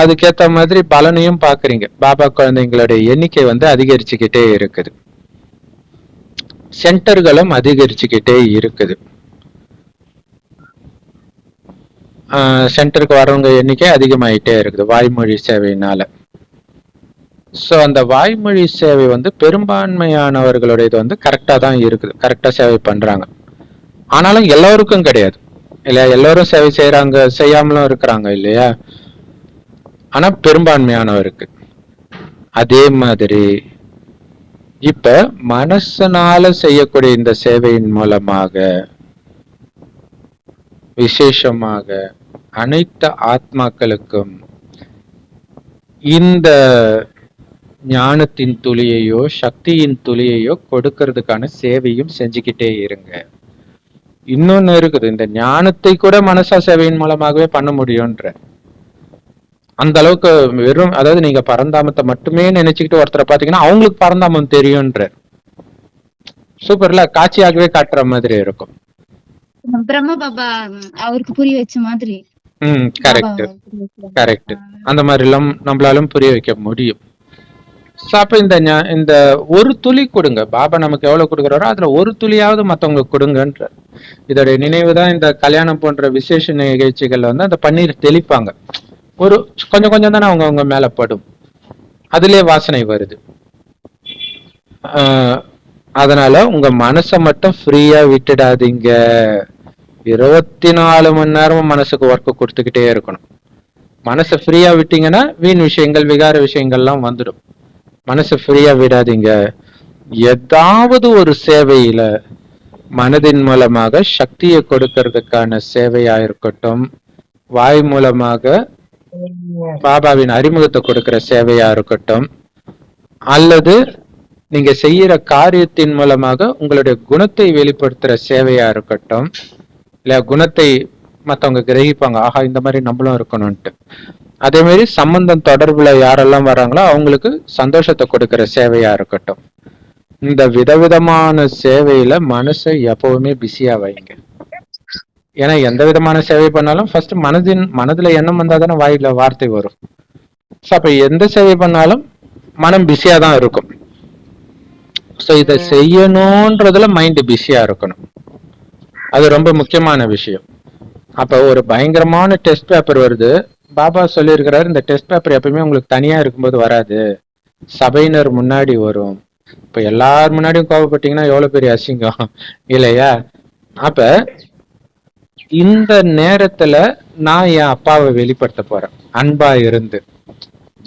அதுக்கேத்த மாதிரி பலனையும் பாக்குறீங்க. பாபா குழந்தைங்களுடைய எண்ணிக்கை வந்து அதிகரிச்சுக்கிட்டே இருக்குது, சென்டர்களும் அதிகரிச்சுக்கிட்டே இருக்குது. சென்டருக்கு வரவங்க எண்ணிக்கை அதிகமாயிட்டே இருக்குது வாய்மொழி சேவையினால. ஸோ அந்த வாய்மொழி சேவை வந்து பெரும்பான்மையானவர்களுடைய இது வந்து கரெக்டா தான் இருக்குது, கரெக்டா சேவை பண்றாங்க. ஆனாலும் எல்லோருக்கும் கிடையாது இல்லையா, எல்லாரும் சேவை செய்யறாங்க, செய்யாமலும் இருக்கிறாங்க இல்லையா. ஆனா பெரும்பான்மையானவருக்கு. அதே மாதிரி இப்ப மனசனால செய்யக்கூடிய இந்த சேவையின் மூலமாக விசேஷமாக அனைத்து ஆத்மாக்களுக்கும் இந்த ஞானத்தின் துளியையோ சக்தியின் துளியையோ கொடுக்கறதுக்கான சேவையும் செஞ்சுக்கிட்டே இருங்க. இன்னொன்னு இருக்குது, இந்த ஞானத்தை கூட மனசா சேவையின் மூலமாகவே பண்ண முடியும்ன்ற அந்த அளவுக்கு வெறும், அதாவது நீங்க பரந்தாமத்தை மட்டுமே நினைச்சுக்கிட்டு ஒருத்தரை பாத்தீங்கன்னா அவங்களுக்கு பரந்தாமம் தெரியும்ன்ற சூப்பர்ல காட்சியாகவே காட்டுற மாதிரி இருக்கும். பிரம்ம பாபா அவருக்கு புரிய வச்ச மாதிரி. Correct correct. அந்த மாதிரி எல்லாம் நம்மளாலும் புரிய வைக்க முடியும். அப்ப இந்த ஒரு துளி கொடுங்க, பாபா நமக்கு எவ்வளவு கொடுக்குறாரோ அதுல ஒரு துளியாவது மத்தவங்களுக்கு கொடுங்கன்ற இதோடைய நினைவு தான். இந்த கல்யாணம் போன்ற விசேஷ நிகழ்ச்சிகள்ல வந்து அந்த பன்னீர் தெளிப்பாங்க, ஒரு கொஞ்சம் கொஞ்சம் தானே அவங்க மேல படும், அதுலயே வாசனை வருது. அதனால உங்க மனசை மட்டும் ஃப்ரீயா விட்டுடாதீங்க. 24 மணி நேரமும் மனசுக்கு ஒர்க் கொடுத்துக்கிட்டே இருக்கணும். மனசை ஃப்ரீயா விட்டீங்கன்னா வீண் விஷயங்கள் விகார விஷயங்கள்லாம் வந்துடும். மனசை ஃப்ரீயா விடாதீங்க. ஏதாவது ஒரு சேவையில மனதின் மூலமாக சக்தியை கொடுக்கறதுக்கான சேவையா இருக்கட்டும், வாய் மூலமாக பாபாவின் அறிமுகத்தை கொடுக்கிற சேவையா இருக்கட்டும், அல்லது நீங்க செய்யற காரியத்தின் மூலமாக உங்களுடைய குணத்தை வெளிப்படுத்துற சேவையா இருக்கட்டும், இல்ல குணத்தை மத்தவங்க கிரகிப்பாங்க, ஆஹா இந்த மாதிரி நம்மளும் இருக்கணும்ட்டு. அதே மாதிரி சம்பந்தம் தொடர்புல யாரெல்லாம் வர்றாங்களோ அவங்களுக்கு சந்தோஷத்தை கொடுக்கிற சேவையா இருக்கட்டும். இந்த விதவிதமான சேவையில மனசை எப்பவுமே பிஸியா வைங்க. ஏன்னா எந்த விதமான சேவை பண்ணாலும் ஃபர்ஸ்ட் மனதுல எண்ணம் வந்தா தானே வாயில வார்த்தை வரும். அப்ப எந்த சேவை பண்ணாலும் மனம் பிஸியா தான் இருக்கும். ஸோ இதை செய்யணும்ன்றதுல மைண்ட் பிஸியா இருக்கணும், அது ரொம்ப முக்கியமான விஷயம். அப்ப ஒரு பயங்கரமான டெஸ்ட் பேப்பர் வருது, பாபா சொல்லியிருக்கிறாரு இந்த டெஸ்ட் பேப்பர் எப்பயுமே உங்களுக்கு தனியா இருக்கும்போது வராது, சபையினர் முன்னாடி வரும். இப்ப எல்லார் முன்னாடியும் கோபப்பட்டீங்கன்னா எவ்வளவு பெரிய அசிங்கம் இல்லையா. அப்ப இந்த நேரத்துல நான் என் அப்பாவை வெளிப்படுத்த போறேன், அன்பா இருந்து.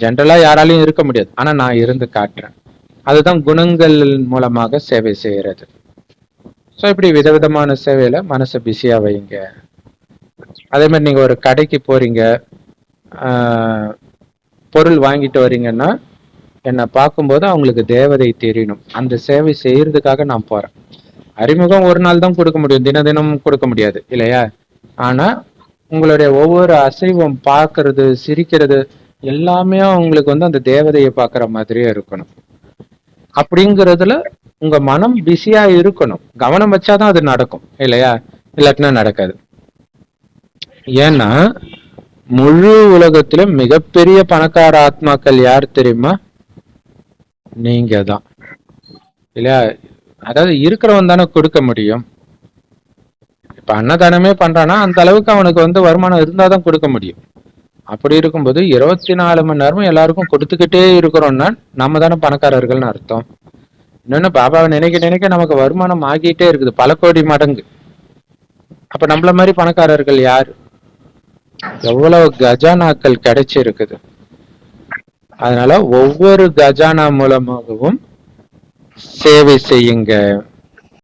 ஜென்ரலா யாராலையும் இருக்க முடியாது, ஆனா நான் இருந்து காட்டுறேன். அதுதான் குணங்கள் மூலமாக சேவை செய்யறது. ஸோ இப்படி விதவிதமான சேவையில மனசை பிஸியா வைங்க. அதே மாதிரி நீங்க ஒரு கடைக்கு போறீங்க, பொருள் வாங்கிட்டு வரீங்கன்னா என்னை பார்க்கும்போது அவங்களுக்கு தேவதை தெரியணும், அந்த சேவை செய்யறதுக்காக நான் போறேன். அறிமுகம் ஒரு நாள் தான் கொடுக்க முடியும், தினம் கொடுக்க முடியாது இல்லையா. ஆனா உங்களுடைய ஒவ்வொரு அசைவம் பார்க்கறது, சிரிக்கிறது எல்லாமே உங்களுக்கு வந்து அந்த தேவதையை பார்க்குற மாதிரியே இருக்கணும். அப்படிங்கிறதுல உங்க மனம் பிஸியா இருக்கணும், கவனம் வச்சாதான் அது நடக்கும் இல்லையா, இல்லாட்டினா நடக்காது. ஏன்னா முழு உலகத்தில மிகப்பெரிய பணக்கார ஆத்மாக்கள் யார் தெரியுமா? நீங்க தான் இல்லையா. அதாவது இருக்கிறவன் தானே கொடுக்க முடியும். இப்ப அன்னதானமே பண்றானா அந்த அளவுக்கு அவனுக்கு வந்து வருமானம் இருந்தாதான் கொடுக்க முடியும். அப்படி இருக்கும்போது 24 மணி நேரமும் எல்லாருக்கும் கொடுத்துக்கிட்டே இருக்கிறோம்னா நம்ம தானே பணக்காரர்கள்னு அர்த்தம். இன்னொன்னு பாபாவை நினைக்க நமக்கு வருமானம் ஆகிட்டே இருக்குது, பல கோடி மடங்கு. அப்ப நம்மள மாதிரி பணக்காரர்கள் யாரு? எவ்வளவு கஜானாக்கள் கிடைச்சிருக்குது. அதனால ஒவ்வொரு கஜானா மூலமாகவும் சேவை செய்யுங்க.